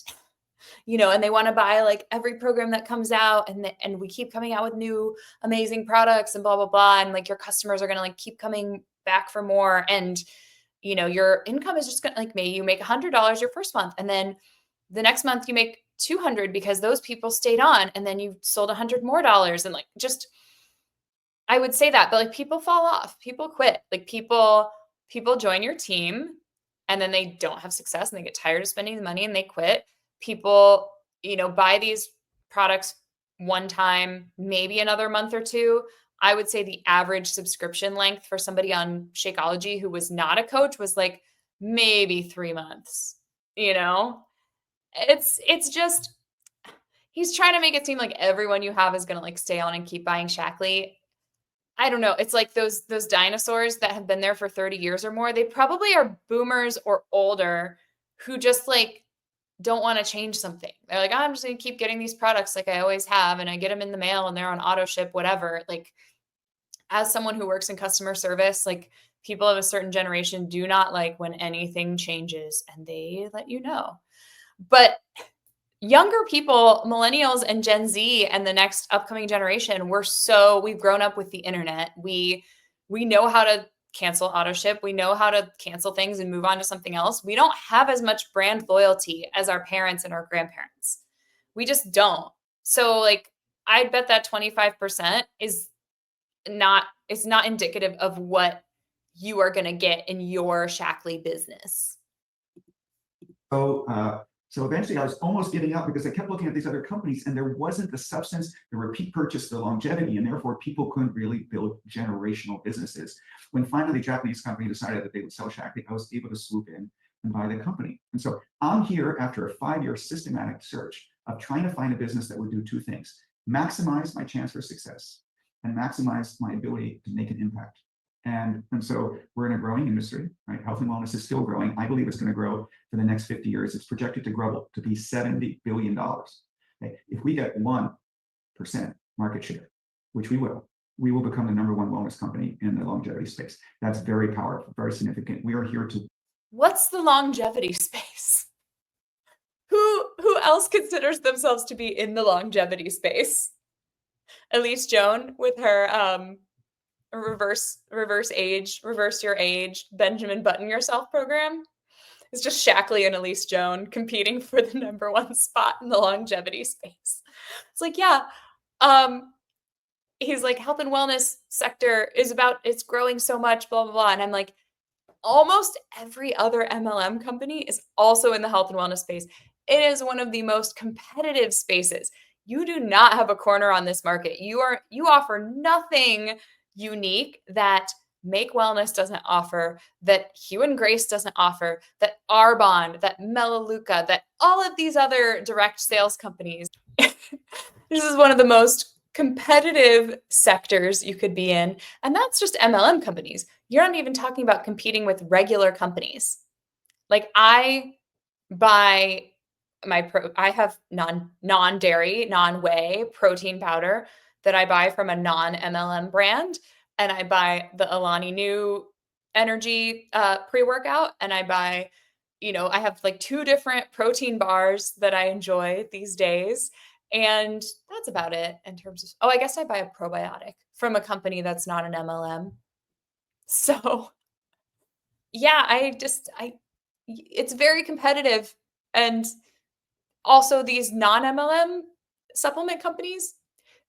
and they want to buy like every program that comes out, and we keep coming out with new amazing products and blah, blah, blah. And like your customers are going to like keep coming back for more. And, your income is just going to like, maybe you make $100 your first month. And then the next month you make 200 because those people stayed on, and then you sold $100 more. And like, just, I would say that, but like people fall off, people quit, like people join your team and then they don't have success and they get tired of spending the money and they quit. People, buy these products one time, maybe another month or two. I would say the average subscription length for somebody on Shakeology who was not a coach was like maybe 3 months. It's just, he's trying to make it seem like everyone you have is going to like stay on and keep buying Shaklee. I don't know. It's like those dinosaurs that have been there for 30 years or more. They probably are boomers or older who just like don't want to change something. They're like, I'm just going to keep getting these products like I always have, and I get them in the mail and they're on auto ship, whatever. Like, as someone who works in customer service, like people of a certain generation do not like when anything changes, and they let you know. But younger people, millennials and Gen Z and the next upcoming generation, we've grown up with the internet. We know how to cancel auto ship. We know how to cancel things and move on to something else. We don't have as much brand loyalty as our parents and our grandparents. We just don't. So like, I bet that 25% is not indicative of what you are going to get in your Shaklee business. So eventually I was almost giving up because I kept looking at these other companies and there wasn't the substance, the repeat purchase, the longevity, and therefore people couldn't really build generational businesses. When finally the Japanese company decided that they would sell Shaklee, I was able to swoop in and buy the company. And so I'm here after a 5-year systematic search of trying to find a business that would do two things: maximize my chance for success and maximize my ability to make an impact. And so we're in a growing industry, right? Health and wellness is still growing. I believe it's going to grow for the next 50 years. It's projected to grow to be $70 billion. Okay? If we get 1% market share, which we will become the #1 wellness company in the longevity space. That's very powerful, very significant. We are here to. What's the longevity space? Who else considers themselves to be in the longevity space? Elise Joan with her reverse your age, Benjamin Button yourself program. It's just Shaklee and Elise Joan competing for the #1 spot in the longevity space. It's like, yeah, he's like, health and wellness sector it's growing so much, blah, blah, blah. And I'm like, almost every other MLM company is also in the health and wellness space. It is one of the most competitive spaces. You do not have a corner on this market. You offer nothing unique that Make Wellness doesn't offer, that Hue and Grace doesn't offer, that Arbonne, that Melaleuca, that all of these other direct sales companies. This is one of the most competitive sectors you could be in, and that's just MLM companies. You're not even talking about competing with regular companies. Like I buy I have non-dairy, non-whey protein powder that I buy from a non-MLM brand, and I buy the Alani Nu energy pre-workout, and I buy, I have like 2 different protein bars that I enjoy these days. And that's about it in terms of, I guess I buy a probiotic from a company that's not an MLM. So yeah, it's very competitive. And also these non-MLM supplement companies,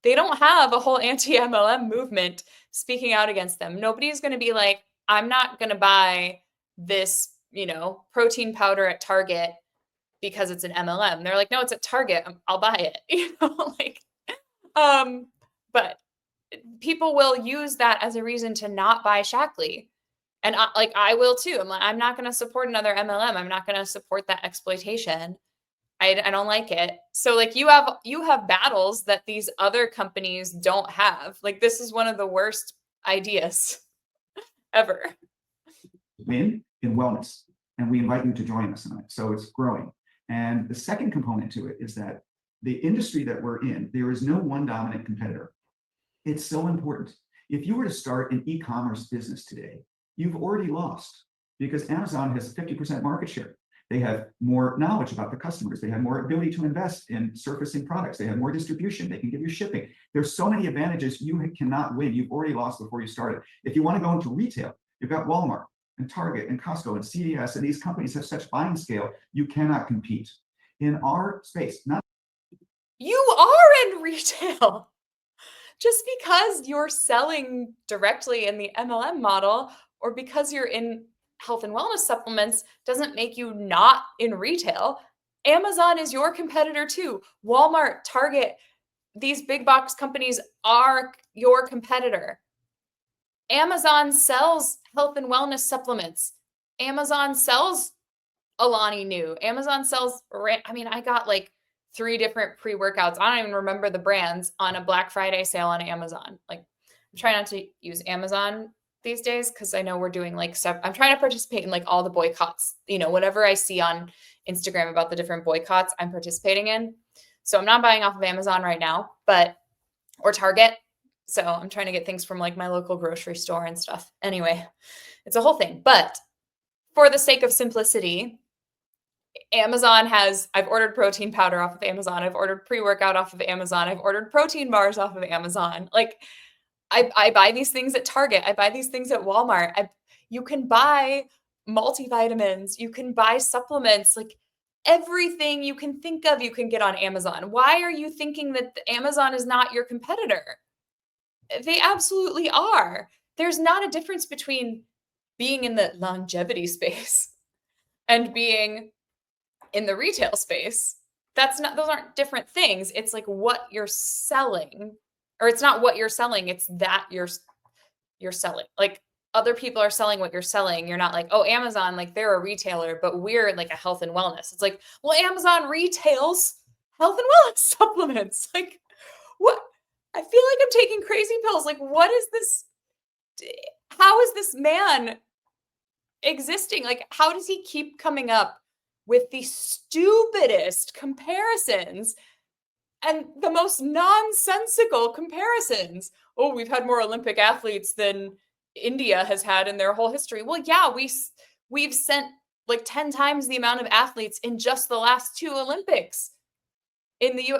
they don't have a whole anti-MLM movement speaking out against them. Nobody's going to be like, I'm not going to buy this, protein powder at Target because it's an MLM. They're like, no, it's at Target. I'll buy it. But people will use that as a reason to not buy Shaklee. And I will too. I'm not going to support another MLM. I'm not going to support that exploitation. I don't like it. So like you have battles that these other companies don't have. Like this is one of the worst ideas ever. Win in wellness, and we invite you to join us tonight. So it's growing. And the second component to it is that the industry that we're in, there is no one dominant competitor. It's so important. If you were to start an e-commerce business today, you've already lost because Amazon has 50% market share. They have more knowledge about the customers. They have more ability to invest in surfacing products. They have more distribution. They can give you shipping. There's so many advantages. You cannot win. You've already lost before you started. If you want to go into retail, you've got Walmart and Target and Costco and CVS, and these companies have such buying scale, you cannot compete. In our space, you are in retail. Just because you're selling directly in the MLM model or because you're in health and wellness supplements doesn't make you not in retail. Amazon is your competitor too. Walmart, Target, these big box companies are your competitor. Amazon sells health and wellness supplements. Amazon sells Alani Nu. Amazon sells, I got like 3 different pre-workouts. I don't even remember the brands on a Black Friday sale on Amazon. Like I'm trying not to use Amazon these days because I know we're doing like stuff. I'm trying to participate in like all the boycotts, whatever I see on Instagram about the different boycotts I'm participating in. So I'm not buying off of Amazon right now, or Target. So I'm trying to get things from like my local grocery store and stuff. Anyway, it's a whole thing. But for the sake of simplicity, I've ordered protein powder off of Amazon. I've ordered pre-workout off of Amazon. I've ordered protein bars off of Amazon. Like I buy these things at Target. I buy these things at Walmart. You can buy multivitamins. You can buy supplements. Like everything you can think of, you can get on Amazon. Why are you thinking that Amazon is not your competitor? They absolutely are. There's not a difference between being in the longevity space and being in the retail space. Those aren't different things. It's like what you're selling, or it's not what you're selling. It's that you're selling. Like other people are selling what you're selling. You're not like, oh, Amazon, like they're a retailer, but we're like a health and wellness. It's like, well, Amazon retails health and wellness supplements. Like what? I feel like I'm taking crazy pills. Like what is this? How is this man existing? Like how does he keep coming up with the stupidest comparisons and the most nonsensical comparisons? Oh, we've had more Olympic athletes than India has had in their whole history. Well, yeah, we've sent like 10 times the amount of athletes in just the last 2 Olympics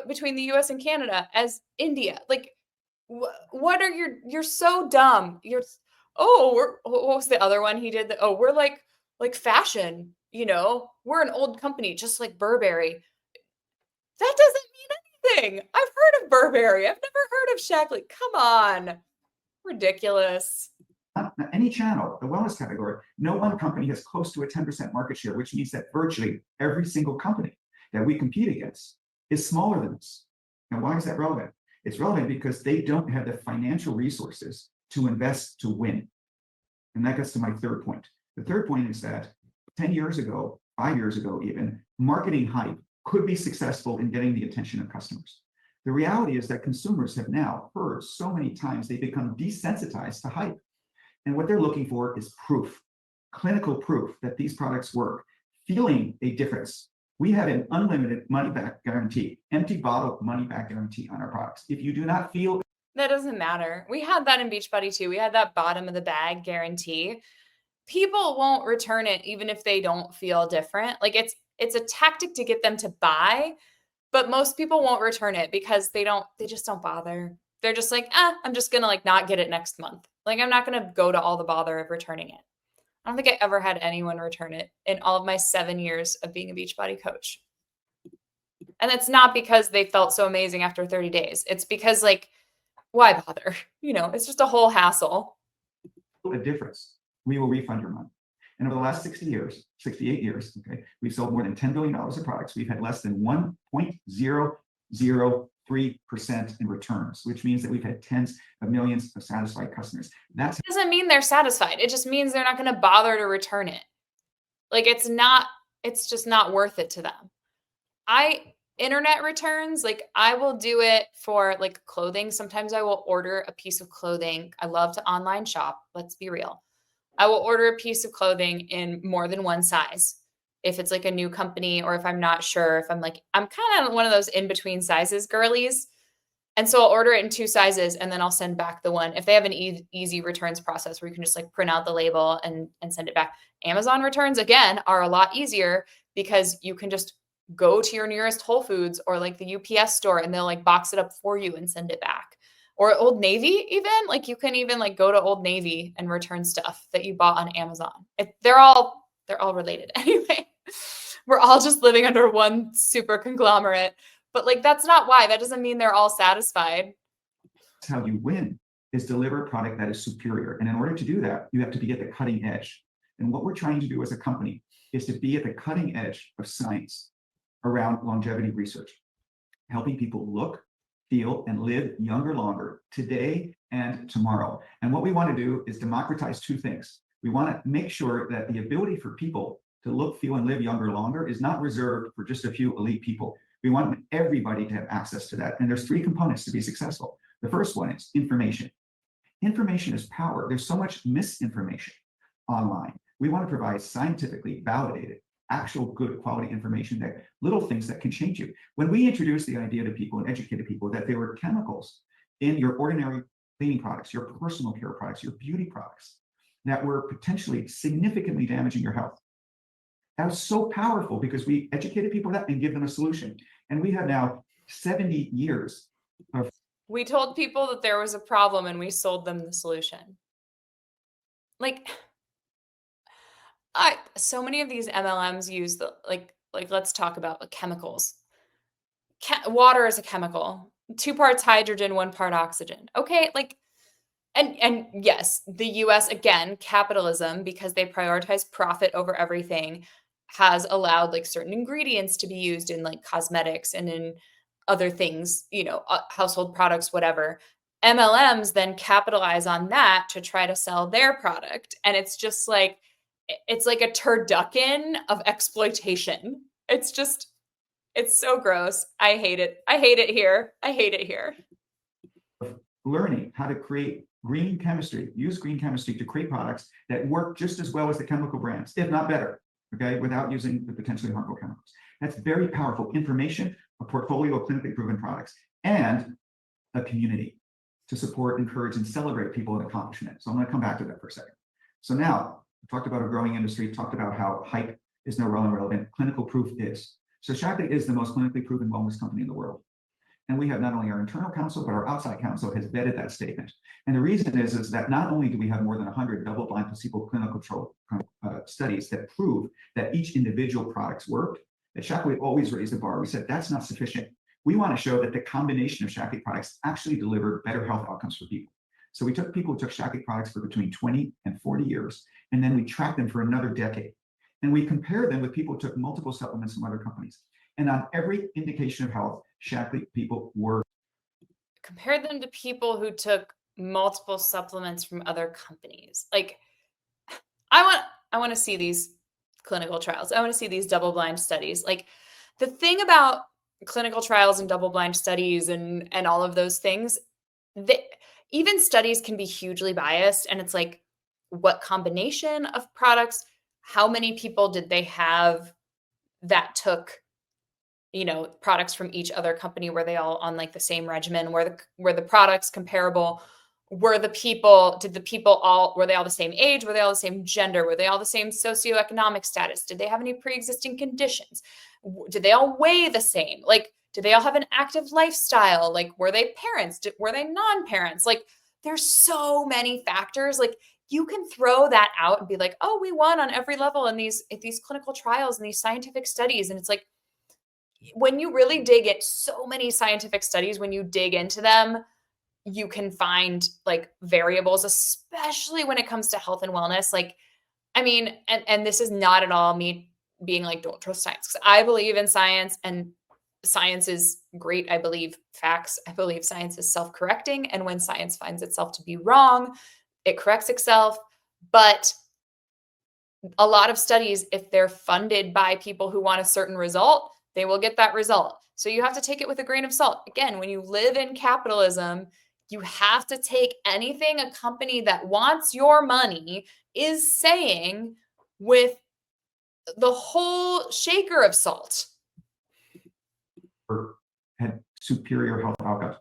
between the US and Canada as India. Like What are you're so dumb. Oh, what was the other one he did? Oh, we're like fashion, we're an old company, just like Burberry. That doesn't mean anything. I've heard of Burberry. I've never heard of Shaklee. Come on. Ridiculous. Not any channel, the wellness category, no one company has close to a 10% market share, which means that virtually every single company that we compete against is smaller than us. Now, why is that relevant? It's relevant because they don't have the financial resources to invest to win. And that gets to my third point. The third point is that 10 years ago, 5 years ago even, marketing hype could be successful in getting the attention of customers. The reality is that consumers have now heard so many times they become desensitized to hype. And what they're looking for is proof, clinical proof that these products work, feeling a difference. We have an unlimited money-back guarantee, empty bottle money-back guarantee on our products. If you do not feel... That doesn't matter. We had that in Beachbody too. We had that bottom of the bag guarantee. People won't return it even if they don't feel different. Like it's a tactic to get them to buy, but most people won't return it because they just don't bother. They're just like, I'm just gonna like not get it next month. Like I'm not gonna go to all the bother of returning it. I don't think I ever had anyone return it in all of my 7 years of being a Beachbody coach. And it's not because they felt so amazing after 30 days. It's because like, why bother? It's just a whole hassle. A difference, we will refund your money. And over the last 68 years, okay, we've sold more than $10 billion of products. We've had less than 1.003% in returns, which means that we've had tens of millions of satisfied customers. That doesn't mean they're satisfied. It just means they're not going to bother to return it. Like it's just not worth it to them. Internet returns, like I will do it for like clothing. Sometimes I will order a piece of clothing. I love to online shop. Let's be real. I will order a piece of clothing in more than one size. If it's like a new company or if I'm not sure, if I'm kind of one of those in between sizes girlies. And so I'll order it in 2 sizes and then I'll send back the one. If they have an easy returns process where you can just like print out the label and send it back. Amazon returns again are a lot easier because you can just go to your nearest Whole Foods or like the UPS store and they'll like box it up for you and send it back. Or Old Navy even, like you can even like go to Old Navy and return stuff that you bought on Amazon. They're all related anyway. We're all just living under one super conglomerate. But like that's not why. That doesn't mean they're all satisfied. That's how you win, is deliver a product that is superior. And in order to do that, you have to be at the cutting edge. And what we're trying to do as a company is to be at the cutting edge of science around longevity research, helping people look, feel, and live younger longer today and tomorrow. And what we want to do is democratize 2 things. We want to make sure that the ability for people to look, feel, and live younger longer is not reserved for just a few elite people. We want everybody to have access to that. And there's 3 components to be successful. The first one is information. Information is power. There's so much misinformation online. We want to provide scientifically validated, actual good quality information, that little things that can change you. When we introduced the idea to people and educated people that there were chemicals in your ordinary cleaning products, your personal care products, your beauty products that were potentially significantly damaging your health, that was so powerful because we educated people that and give them a solution. And we have now 70 years of... We told people that there was a problem and we sold them the solution. Like, so many of these MLMs use like let's talk about the chemicals. Water is a chemical, 2 parts hydrogen, 1 part oxygen. Okay, like, and yes, the US, again, capitalism, because they prioritize profit over everything, has allowed like certain ingredients to be used in like cosmetics and in other things, household products, whatever. MLMs then capitalize on that to try to sell their product. And it's just like, it's like a turducken of exploitation. It's so gross. I hate it. I hate it here. I hate it here. Learning how to create green chemistry, use green chemistry to create products that work just as well as the chemical brands, if not better, okay, without using the potentially harmful chemicals. That's very powerful information, a portfolio of clinically proven products, and a community to support, encourage, and celebrate people and accomplishment. So I'm going to come back to that for a second. So now, we talked about a growing industry, talked about how hype is no longer relevant, clinical proof is. So Shaklee is the most clinically proven wellness company in the world. And we have not only our internal counsel, but our outside counsel has vetted that statement. And the reason is that not only do we have more than 100 double-blind placebo clinical studies that prove that each individual products worked, that Shaklee always raised the bar. We said that's not sufficient. We want to show that the combination of Shaklee products actually deliver better health outcomes for people. So we took people who took Shaklee products for between 20 and 40 years, and then we tracked them for another decade. And we compared them with people who took multiple supplements from other companies. And on every indication of health, Shaklee people were. Compared them to people who took multiple supplements from other companies. Like, I want to see these clinical trials. I want to see these double-blind studies. Like, the thing about clinical trials and double-blind studies and all of those things, even studies can be hugely biased. And it's like, what combination of products? How many people did they have that took, products from each other company? Were they all on like the same regimen? Were the products comparable? Were the people were they all the same age? Were they all the same gender? Were they all the same socioeconomic status? Did they have any pre-existing conditions? Did they all weigh the same? Like, did they all have an active lifestyle? Like, were they parents? Were they non-parents? Like, there's so many factors. Like, you can throw that out and be like, oh, we won on every level in these clinical trials and these scientific studies. And it's like, when you really dig at so many scientific studies, when you dig into them, you can find like variables, especially when it comes to health and wellness. Like, I mean, and this is not at all me being like, don't trust science, because I believe in science, and science is great. I believe facts. I believe science is self-correcting. And when science finds itself to be wrong, it corrects itself. But a lot of studies, if they're funded by people who want a certain result, they will get that result. So you have to take it with a grain of salt. Again, when you live in capitalism, you have to take anything a company that wants your money is saying with the whole shaker of salt. Had superior health outcomes.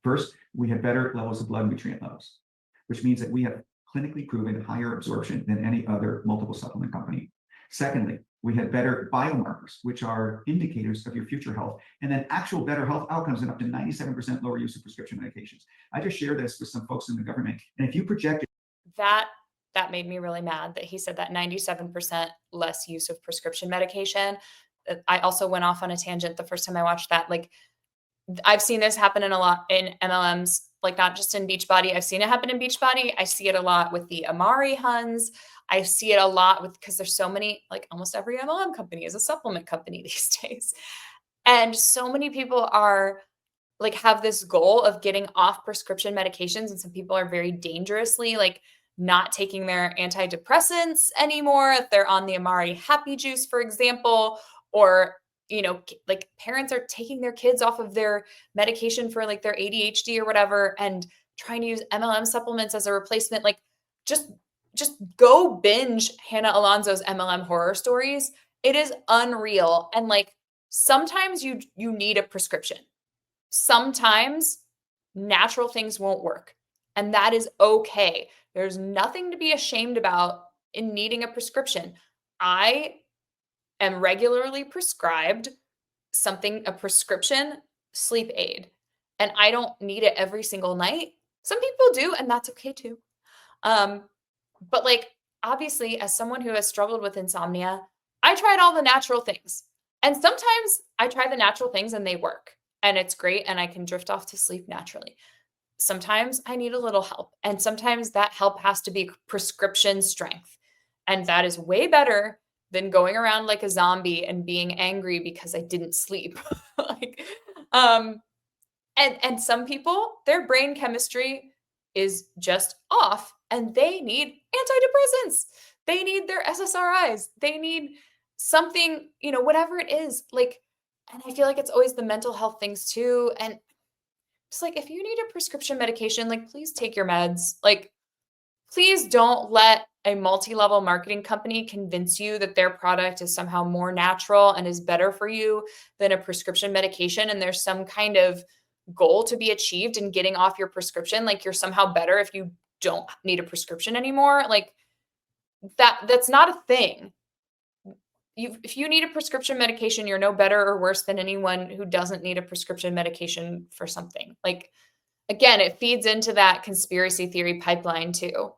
First, we had better levels of blood nutrient levels, which means that we have clinically proven higher absorption than any other multiple supplement company. Secondly, we had better biomarkers, which are indicators of your future health, and then actual better health outcomes and up to 97% lower use of prescription medications. I just shared this with some folks in the government, and if you project that made me really mad that he said that 97% less use of prescription medication. I also went off on a tangent the first time I watched that. Like, I've seen this happen in a lot in MLMs, like not just in Beachbody. I've seen it happen in Beachbody. I see it a lot with the Amari Huns. I see it a lot because there's so many, like almost every MLM company is a supplement company these days. And so many people are like, have this goal of getting off prescription medications. And some people are very dangerously like not taking their antidepressants anymore. If they're on the Amari Happy Juice, for example, or like parents are taking their kids off of their medication for like their ADHD or whatever and trying to use MLM supplements as a replacement. Like, just go binge Hannah Alonso's MLM horror stories. It is unreal. And like, sometimes you need a prescription. Sometimes natural things won't work. And that is okay. There's nothing to be ashamed about in needing a prescription. I am regularly prescribed a prescription sleep aid, and I don't need it every single night. Some people do, and that's okay too. But like, obviously, as someone who has struggled with insomnia, I tried all the natural things. And sometimes I try the natural things and they work and it's great and I can drift off to sleep naturally. Sometimes I need a little help, and sometimes that help has to be prescription strength. And that is way better than going around like a zombie and being angry because I didn't sleep. Like, and some people, their brain chemistry is just off and they need antidepressants. They need their SSRIs. They need something, whatever it is. Like, and I feel like it's always the mental health things too. And it's like, if you need a prescription medication, like, please take your meds. Like, please don't let a multi-level marketing company convince you that their product is somehow more natural and is better for you than a prescription medication. And there's some kind of goal to be achieved in getting off your prescription. Like, you're somehow better if you don't need a prescription anymore. Like, that's not a thing. if you need a prescription medication, you're no better or worse than anyone who doesn't need a prescription medication for something. Like, again, it feeds into that conspiracy theory pipeline too.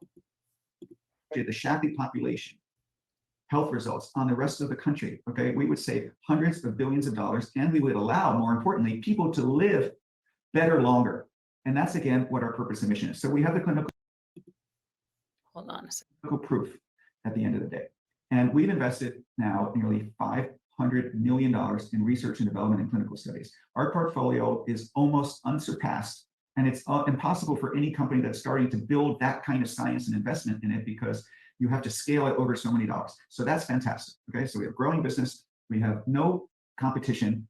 The Shaklee population health results on the rest of the country, okay, we would save hundreds of billions of dollars, and we would allow, more importantly, people to live better longer. And that's, again, what our purpose and mission is. So we have the clinical Hold on a second. proof at the end of the day. And we've invested now nearly $500 million in research and development and clinical studies. Our portfolio is almost unsurpassed, and it's impossible for any company that's starting to build that kind of science and investment in it, because you have to scale it over so many dollars. So that's fantastic. Okay, so we have growing business. We have no competition.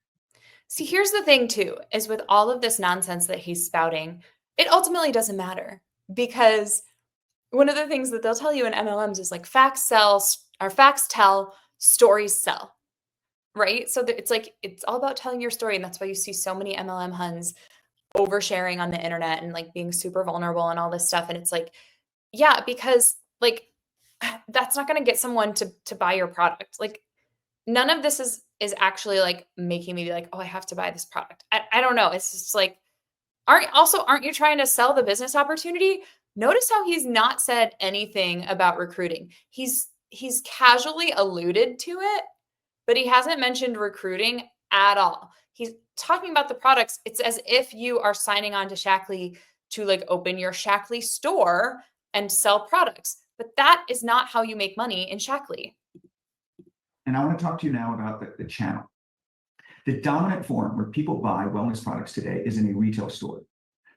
See, here's the thing too, is with all of this nonsense that he's spouting, it ultimately doesn't matter, because one of the things that they'll tell you in MLMs is like facts sell, or facts tell, stories sell, right? So it's like, it's all about telling your story. And that's why you see so many MLM huns oversharing on the internet and like being super vulnerable and all this stuff. And it's like, yeah, because like, that's not going to get someone to buy your product. Like, none of this is actually like making me be like, oh, I have to buy this product. I don't know. It's just like, aren't you trying to sell the business opportunity? Notice how he's not said anything about recruiting. He's casually alluded to it, but he hasn't mentioned recruiting at all. He's talking about the products. It's as if you are signing on to Shaklee to like open your Shaklee store and sell products. But that is not how you make money in Shaklee. And I want to talk to you now about the channel. The dominant form where people buy wellness products today is in a retail store.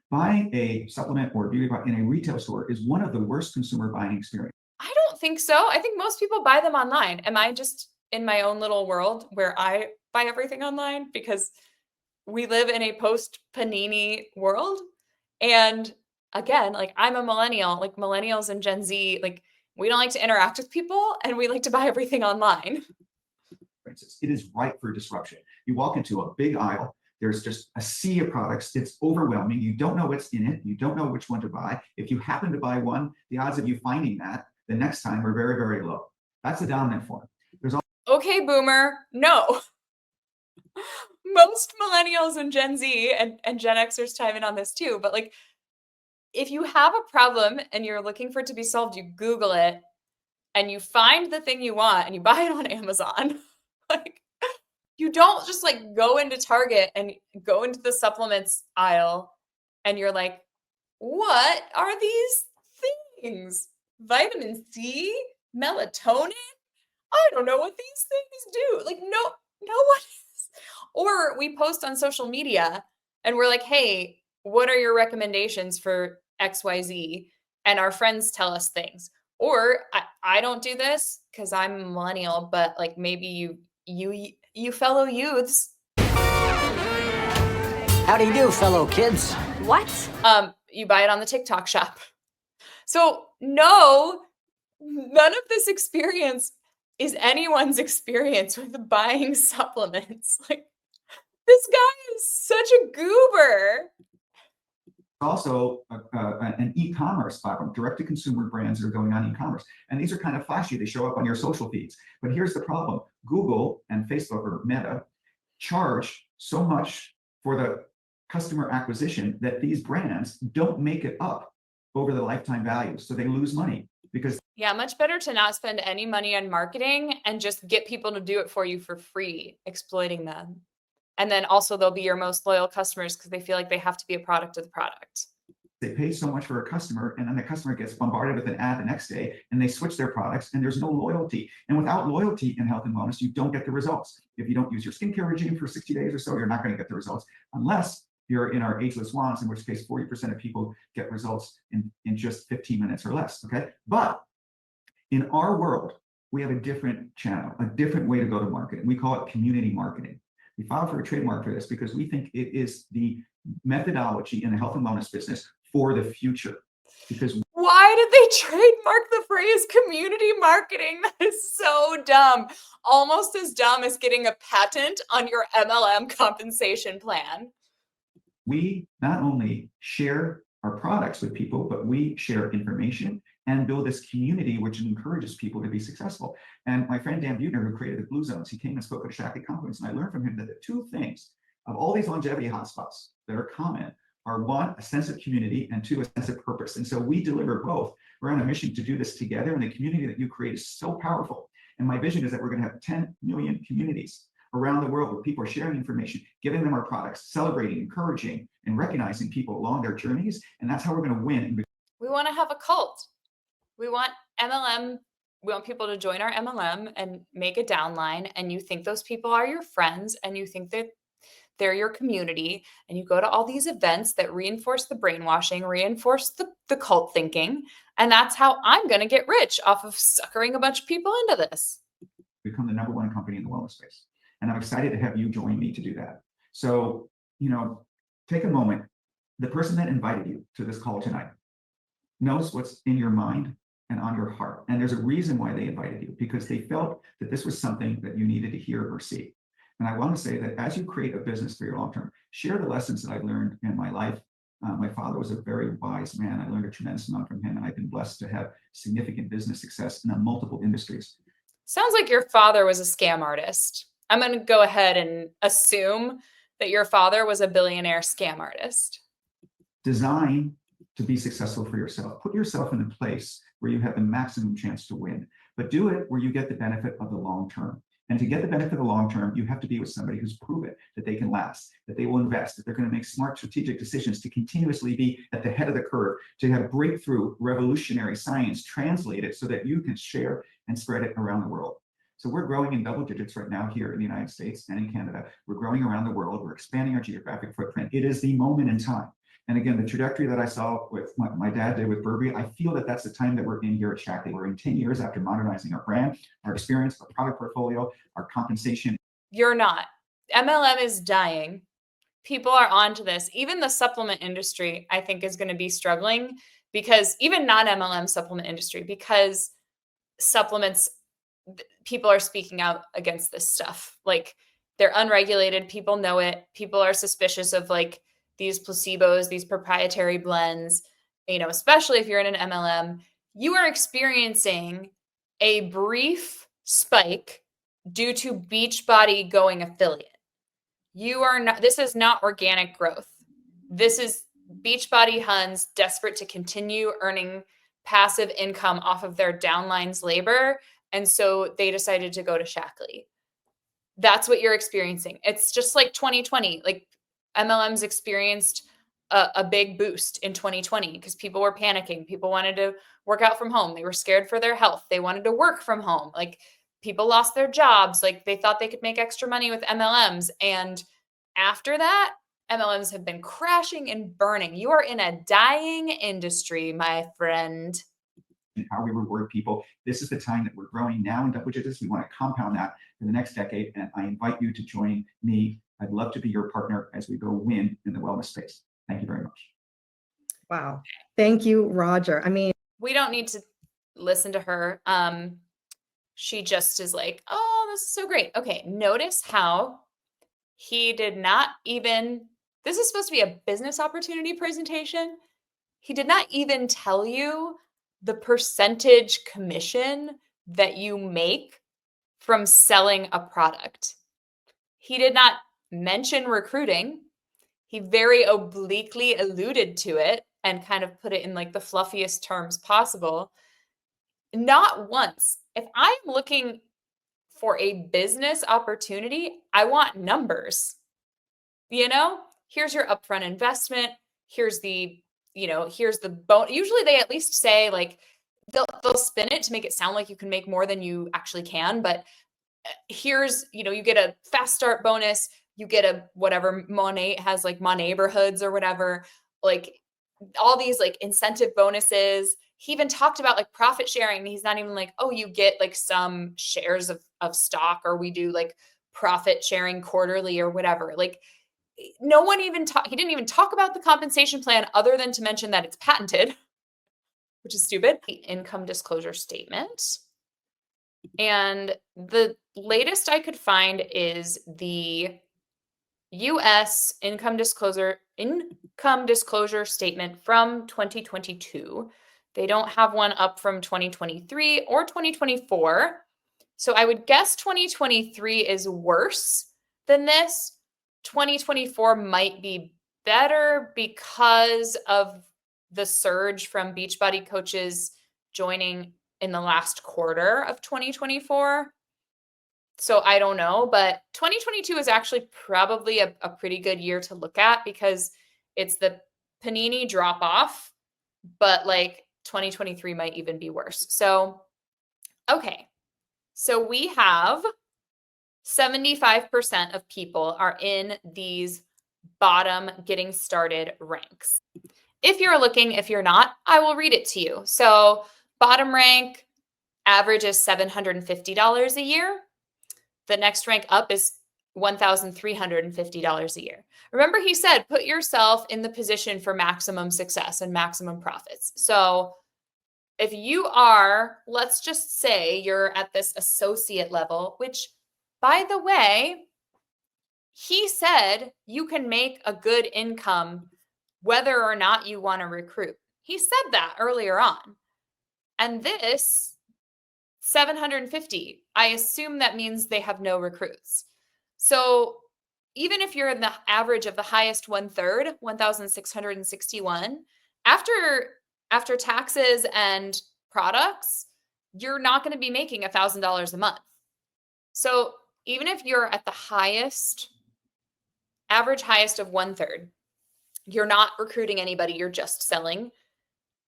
Buying a supplement or beauty product in a retail store is one of the worst consumer buying experiences. I don't think so. I think most people buy them online. Am I just in my own little world where I buy everything online? Because we live in a post-Panini world. And again, like, I'm a millennial, like millennials and Gen Z, like, we don't like to interact with people and we like to buy everything online. It is ripe for disruption. You walk into a big aisle, there's just a sea of products. It's overwhelming. You don't know what's in it. You don't know which one to buy. If you happen to buy one, the odds of you finding that the next time are very, very low. That's the dominant form. Okay, boomer, no. Most millennials and Gen Z and Gen Xers chime in on this too, but like, if you have a problem and you're looking for it to be solved, you Google it and you find the thing you want and you buy it on Amazon. Like, you don't just like go into Target and go into the supplements aisle and you're like, what are these things? Vitamin C? Melatonin? I don't know what these things do. Like, no one is. Or we post on social media and we're like, hey, what are your recommendations for XYZ? And our friends tell us things. Or I don't do this because I'm a millennial, but like maybe you fellow youths. How do you do, fellow kids? What? You buy it on the TikTok shop. So no, none of this experience is anyone's experience with buying supplements. Like, this guy is such a goober. Also an e-commerce platform, direct-to-consumer brands that are going on e-commerce. And these are kind of flashy. They show up on your social feeds. But here's the problem. Google and Facebook, or Meta, charge so much for the customer acquisition that these brands don't make it up over the lifetime value. So they lose money because... Yeah, much better to not spend any money on marketing and just get people to do it for you for free, exploiting them. And then also they'll be your most loyal customers because they feel like they have to be a product of the product. They pay so much for a customer, and then the customer gets bombarded with an ad the next day, and they switch their products, and there's no loyalty. And without loyalty in health and wellness, you don't get the results. If you don't use your skincare regime for 60 days or so, you're not going to get the results unless you're in our ageless wands, in which case 40% of people get results in just 15 minutes or less, okay? But in our world, we have a different channel, a different way to go to market, and we call it community marketing. We filed for a trademark for this because we think it is the methodology in the health and wellness business for the future. Because why did they trademark the phrase community marketing? That is so dumb. Almost as dumb as getting a patent on your MLM compensation plan. We not only share our products with people, but we share information and build this community which encourages people to be successful. And my friend Dan Buettner, who created the Blue Zones, he came and spoke at a Shaklee conference, and I learned from him that the two things of all these longevity hotspots that are common are one, a sense of community, and two, a sense of purpose. And so we deliver both. We're on a mission to do this together, and the community that you create is so powerful. And my vision is that we're going to have 10 million communities around the world where people are sharing information, giving them our products, celebrating, encouraging, and recognizing people along their journeys. And that's how we're going to win. We want to have a cult. We want MLM. We want people to join our MLM and make a downline. And you think those people are your friends, and you think that they're your community, and you go to all these events that reinforce the brainwashing, reinforce the cult thinking. And that's how I'm going to get rich, off of suckering a bunch of people into this. Become the #1 company in the wellness space. And I'm excited to have you join me to do that. So, take a moment. The person that invited you to this call tonight knows what's in your mind and on your heart. And there's a reason why they invited you, because they felt that this was something that you needed to hear or see. And I want to say that as you create a business for your long term, share the lessons that I've learned in my life. My father was a very wise man. I learned a tremendous amount from him, and I've been blessed to have significant business success in multiple industries. Sounds like your father was a scam artist. I'm going to go ahead and assume that your father was a billionaire scam artist. Design to be successful for yourself. Put yourself in a place where you have the maximum chance to win, but do it where you get the benefit of the long term. And to get the benefit of the long term, you have to be with somebody who's proven that they can last, that they will invest, that they're going to make smart strategic decisions, to continuously be at the head of the curve, to have breakthrough, revolutionary science translated so that you can share and spread it around the world. So we're growing in double digits right now here in the United States and in Canada. We're growing around the world. We're expanding our geographic footprint. It is the moment in time. And again, the trajectory that I saw with my dad did with Burberry, I feel that that's the time that we're in here at Shaklee. We're in 10 years after modernizing our brand, our experience, our product portfolio, our compensation. You're not. MLM is dying. People are onto this. Even the supplement industry, I think, is going to be struggling, because even non-MLM supplement industry, because supplements, people are speaking out against this stuff. Like, they're unregulated. People know it. People are suspicious of these placebos, these proprietary blends, especially if you're in an MLM. You are experiencing a brief spike due to Beachbody going affiliate. This is not organic growth. This is Beachbody Huns desperate to continue earning passive income off of their downline's labor. And so they decided to go to Shaklee. That's what you're experiencing. It's just like 2020. MLMs experienced a big boost in 2020 because people were panicking. People wanted to work out from home. They were scared for their health. They wanted to work from home. People lost their jobs. They thought they could make extra money with MLMs. And after that, MLMs have been crashing and burning. You are in a dying industry, my friend. And how we reward people. This is the time that we're growing now in double digits. We want to compound that for the next decade. And I invite you to join me. I'd love to be your partner as we go win in the wellness space. Thank you very much. Wow. Thank you, Roger. We don't need to listen to her. She just is like, oh, this is so great. Okay. Notice how he did not even, this is supposed to be a business opportunity presentation. He did not even tell you the percentage commission that you make from selling a product. He did not mention recruiting. He very obliquely alluded to it and kind of put it in the fluffiest terms possible. Not once. If I'm looking for a business opportunity, I want numbers. Here's your upfront investment. Here's the bone. Usually they at least say they'll spin it to make it sound like you can make more than you actually can. But here's, you get a fast start bonus. You get a whatever Monet has, My Neighborhoods or whatever, all these incentive bonuses. He even talked about profit sharing. He's not even oh, you get some shares of stock, or we do profit sharing quarterly or whatever. No one even he didn't even talk about the compensation plan other than to mention that it's patented, which is stupid. The income disclosure statement. And the latest I could find is the U.S. income disclosure statement from 2022. They don't have one up from 2023 or 2024. So I would guess 2023 is worse than this. 2024 might be better because of the surge from Beachbody coaches joining in the last quarter of 2024. So I don't know, but 2022 is actually probably a pretty good year to look at because it's the panini drop off, but like 2023 might even be worse. So, okay. So we have 75% of people are in these bottom getting started ranks. If you're looking, if you're not, I will read it to you. So bottom rank average is $750 a year. The next rank up is $1,350 a year. Remember, he said, put yourself in the position for maximum success and maximum profits. So if you are, let's just say you're at this associate level, which, by the way, he said you can make a good income whether or not you want to recruit. He said that earlier on. And this 750, I assume that means they have no recruits. So even if you're in the average of the highest 1/3, 1,661, after taxes and products, you're not going to be making $1,000 a month. So even if you're at the highest, average highest of 1/3, you're not recruiting anybody, you're just selling,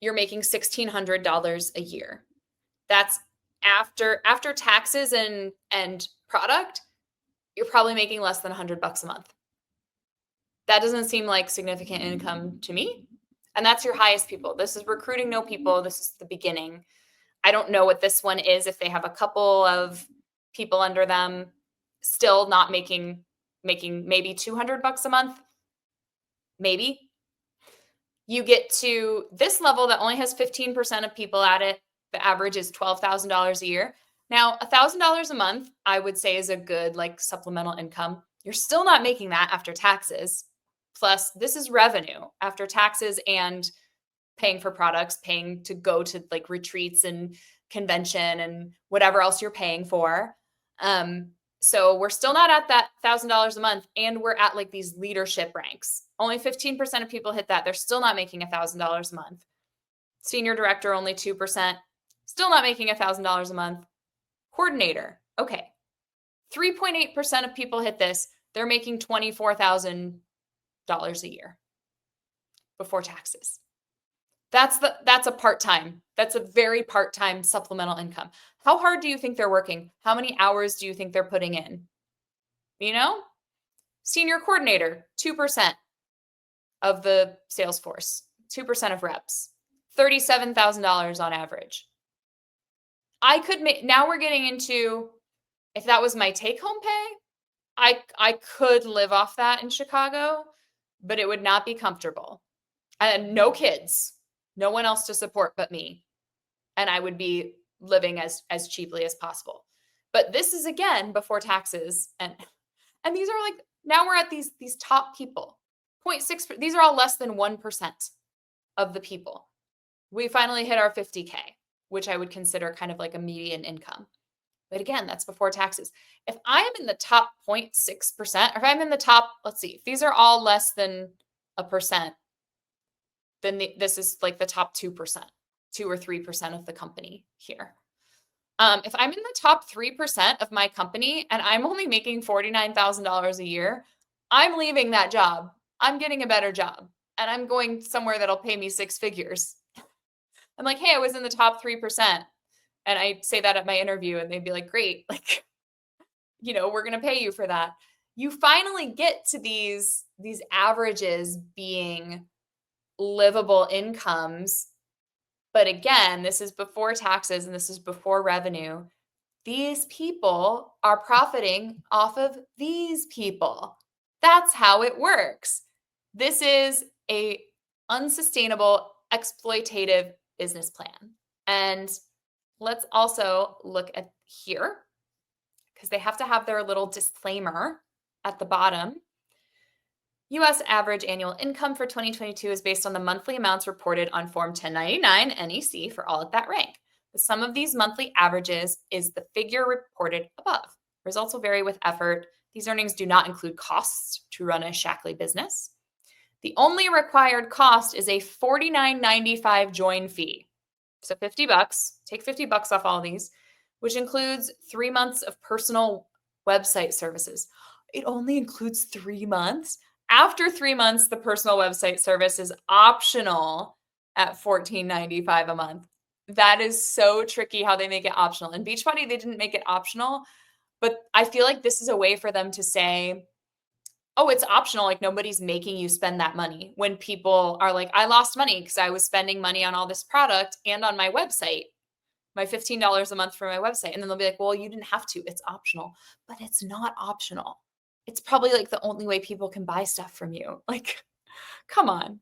you're making $1,600 a year. That's after taxes and product, you're probably making less than $100 a month. That doesn't seem like significant income to me. And that's your highest people. This is recruiting no people. This is the beginning. I don't know what this one is, if they have a couple of people under them, still not making maybe $200 a month. Maybe. You get to this level that only has 15% of people at it. The average is $12,000 a year. Now, $1,000 a month, I would say, is a good like supplemental income. You're still not making that after taxes. Plus, this is revenue after taxes and paying for products, paying to go to like retreats and convention and whatever else you're paying for. So we're still not at that $1,000 a month, and we're at like these leadership ranks. Only 15% of people hit that. They're still not making $1,000 a month. Senior director, only 2%. Still not making $1,000 a month. Coordinator, okay. 3.8% of people hit this. They're making $24,000 a year before taxes. That's a part-time. That's a very part-time supplemental income. How hard do you think they're working? How many hours do you think they're putting in? You know? Senior coordinator, 2% of the sales force, 2% of reps, $37,000 on average. I could make, now we're getting into, if that was my take-home pay, I could live off that in Chicago, but it would not be comfortable. And no kids, no one else to support but me. And I would be living as cheaply as possible. But this is, again, before taxes. And these are like, now we're at these top people. 0.6, these are all less than 1% of the people. We finally hit our 50K, which I would consider kind of like a median income. But again, that's before taxes. If I am in the top 0.6%, or if I'm in the top, let's see, if these are all less than a percent, then this is like the top 2%, 2 or 3% of the company here. If I'm in the top 3% of my company and I'm only making $49,000 a year, I'm leaving that job. I'm getting a better job and I'm going somewhere that'll pay me 6 figures. I'm like, hey, I was in the top 3%. And I say that at my interview and they'd be like, great, like, you know, we're going to pay you for that. You finally get to these averages being livable incomes. But again, this is before taxes and this is before revenue. These people are profiting off of these people. That's how it works. This is a unsustainable, exploitative business plan. And let's also look at here, because they have to have their little disclaimer at the bottom. U.S. average annual income for 2022 is based on the monthly amounts reported on Form 1099 NEC for all at that rank. The sum of these monthly averages is the figure reported above. Results will vary with effort. These earnings do not include costs to run a Shaklee business. The only required cost is a $49.95 join fee. So $50, take $50 off all these, which includes 3 months of personal website services. It only includes 3 months. After 3 months, the personal website service is optional at $14.95 a month. That is so tricky how they make it optional. In Beachbody, they didn't make it optional, but I feel like this is a way for them to say, oh, it's optional. Like nobody's making you spend that money. When people are like, I lost money because I was spending money on all this product and on my website, my $15 a month for my website. And then they'll be like, well, you didn't have to. It's optional. But it's not optional. It's probably like the only way people can buy stuff from you. Like, come on.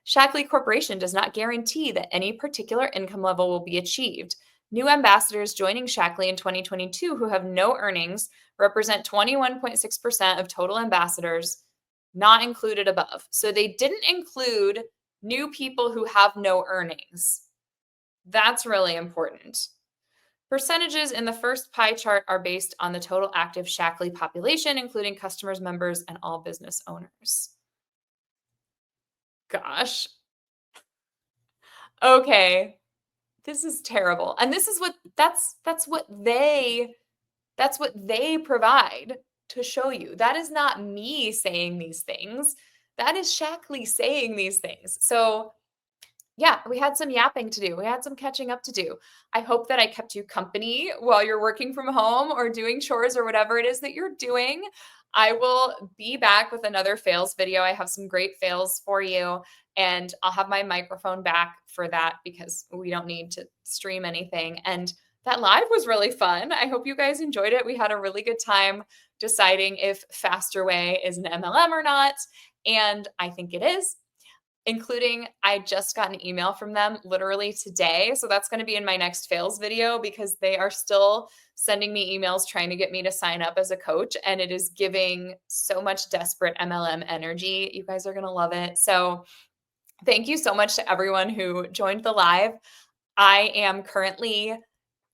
Shaklee Corporation does not guarantee that any particular income level will be achieved. New ambassadors joining Shaklee in 2022 who have no earnings represent 21.6% of total ambassadors, not included above. So they didn't include new people who have no earnings. That's really important. Percentages in the first pie chart are based on the total active Shaklee population, including customers, members, and all business owners. Gosh. Okay. This is terrible. And this is what that's what they provide to show you. That is not me saying these things. That is Shaklee saying these things. So yeah, we had some yapping to do. We had some catching up to do. I hope that I kept you company while you're working from home or doing chores or whatever it is that you're doing. I will be back with another fails video. I have some great fails for you, and I'll have my microphone back for that because we don't need to stream anything. And that live was really fun. I hope you guys enjoyed it. We had a really good time deciding if Faster Way is an MLM or not, and I think it is. Including, I just got an email from them literally today. So that's going to be in my next fails video because they are still sending me emails trying to get me to sign up as a coach. And it is giving so much desperate MLM energy. You guys are going to love it. So thank you so much to everyone who joined the live. I am currently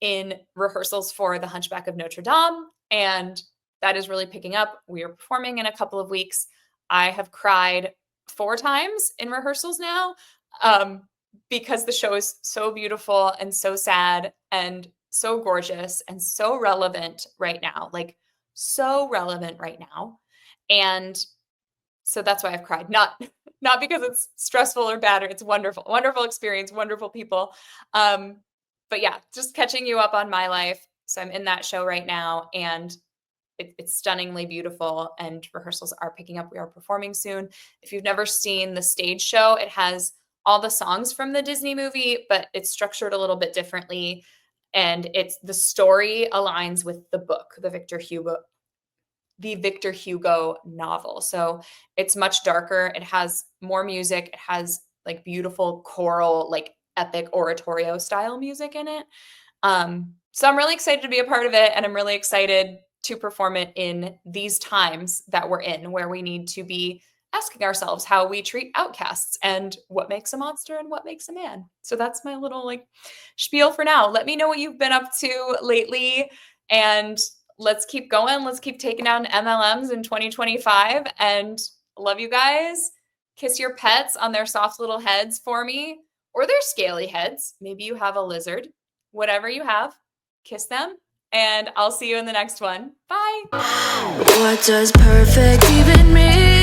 in rehearsals for The Hunchback of Notre Dame, and that is really picking up. We are performing in a couple of weeks. I have cried 4 times in rehearsals now because the show is so beautiful and so sad and so gorgeous and so relevant right now, like so relevant right now. And so that's why I've cried, not because it's stressful or bad, or it's wonderful experience, wonderful people. But yeah, just catching you up on my life. So I'm in that show right now, and it's stunningly beautiful, and rehearsals are picking up. We are performing soon. If you've never seen the stage show, it has all the songs from the Disney movie, but it's structured a little bit differently. And the story aligns with the book, the Victor Hugo novel. So it's much darker. It has more music. It has like beautiful choral, like epic oratorio style music in it. So I'm really excited to be a part of it. And I'm really excited to perform it in these times that we're in, where we need to be asking ourselves how we treat outcasts and what makes a monster and what makes a man. So that's my little like spiel for now. Let me know what you've been up to lately, and let's keep going. Let's keep taking down MLMs in 2025, and love you guys. Kiss your pets on their soft little heads for me, or their scaly heads. Maybe you have a lizard. Whatever you have, kiss them. And I'll see you in the next one. Bye. What does perfect even mean?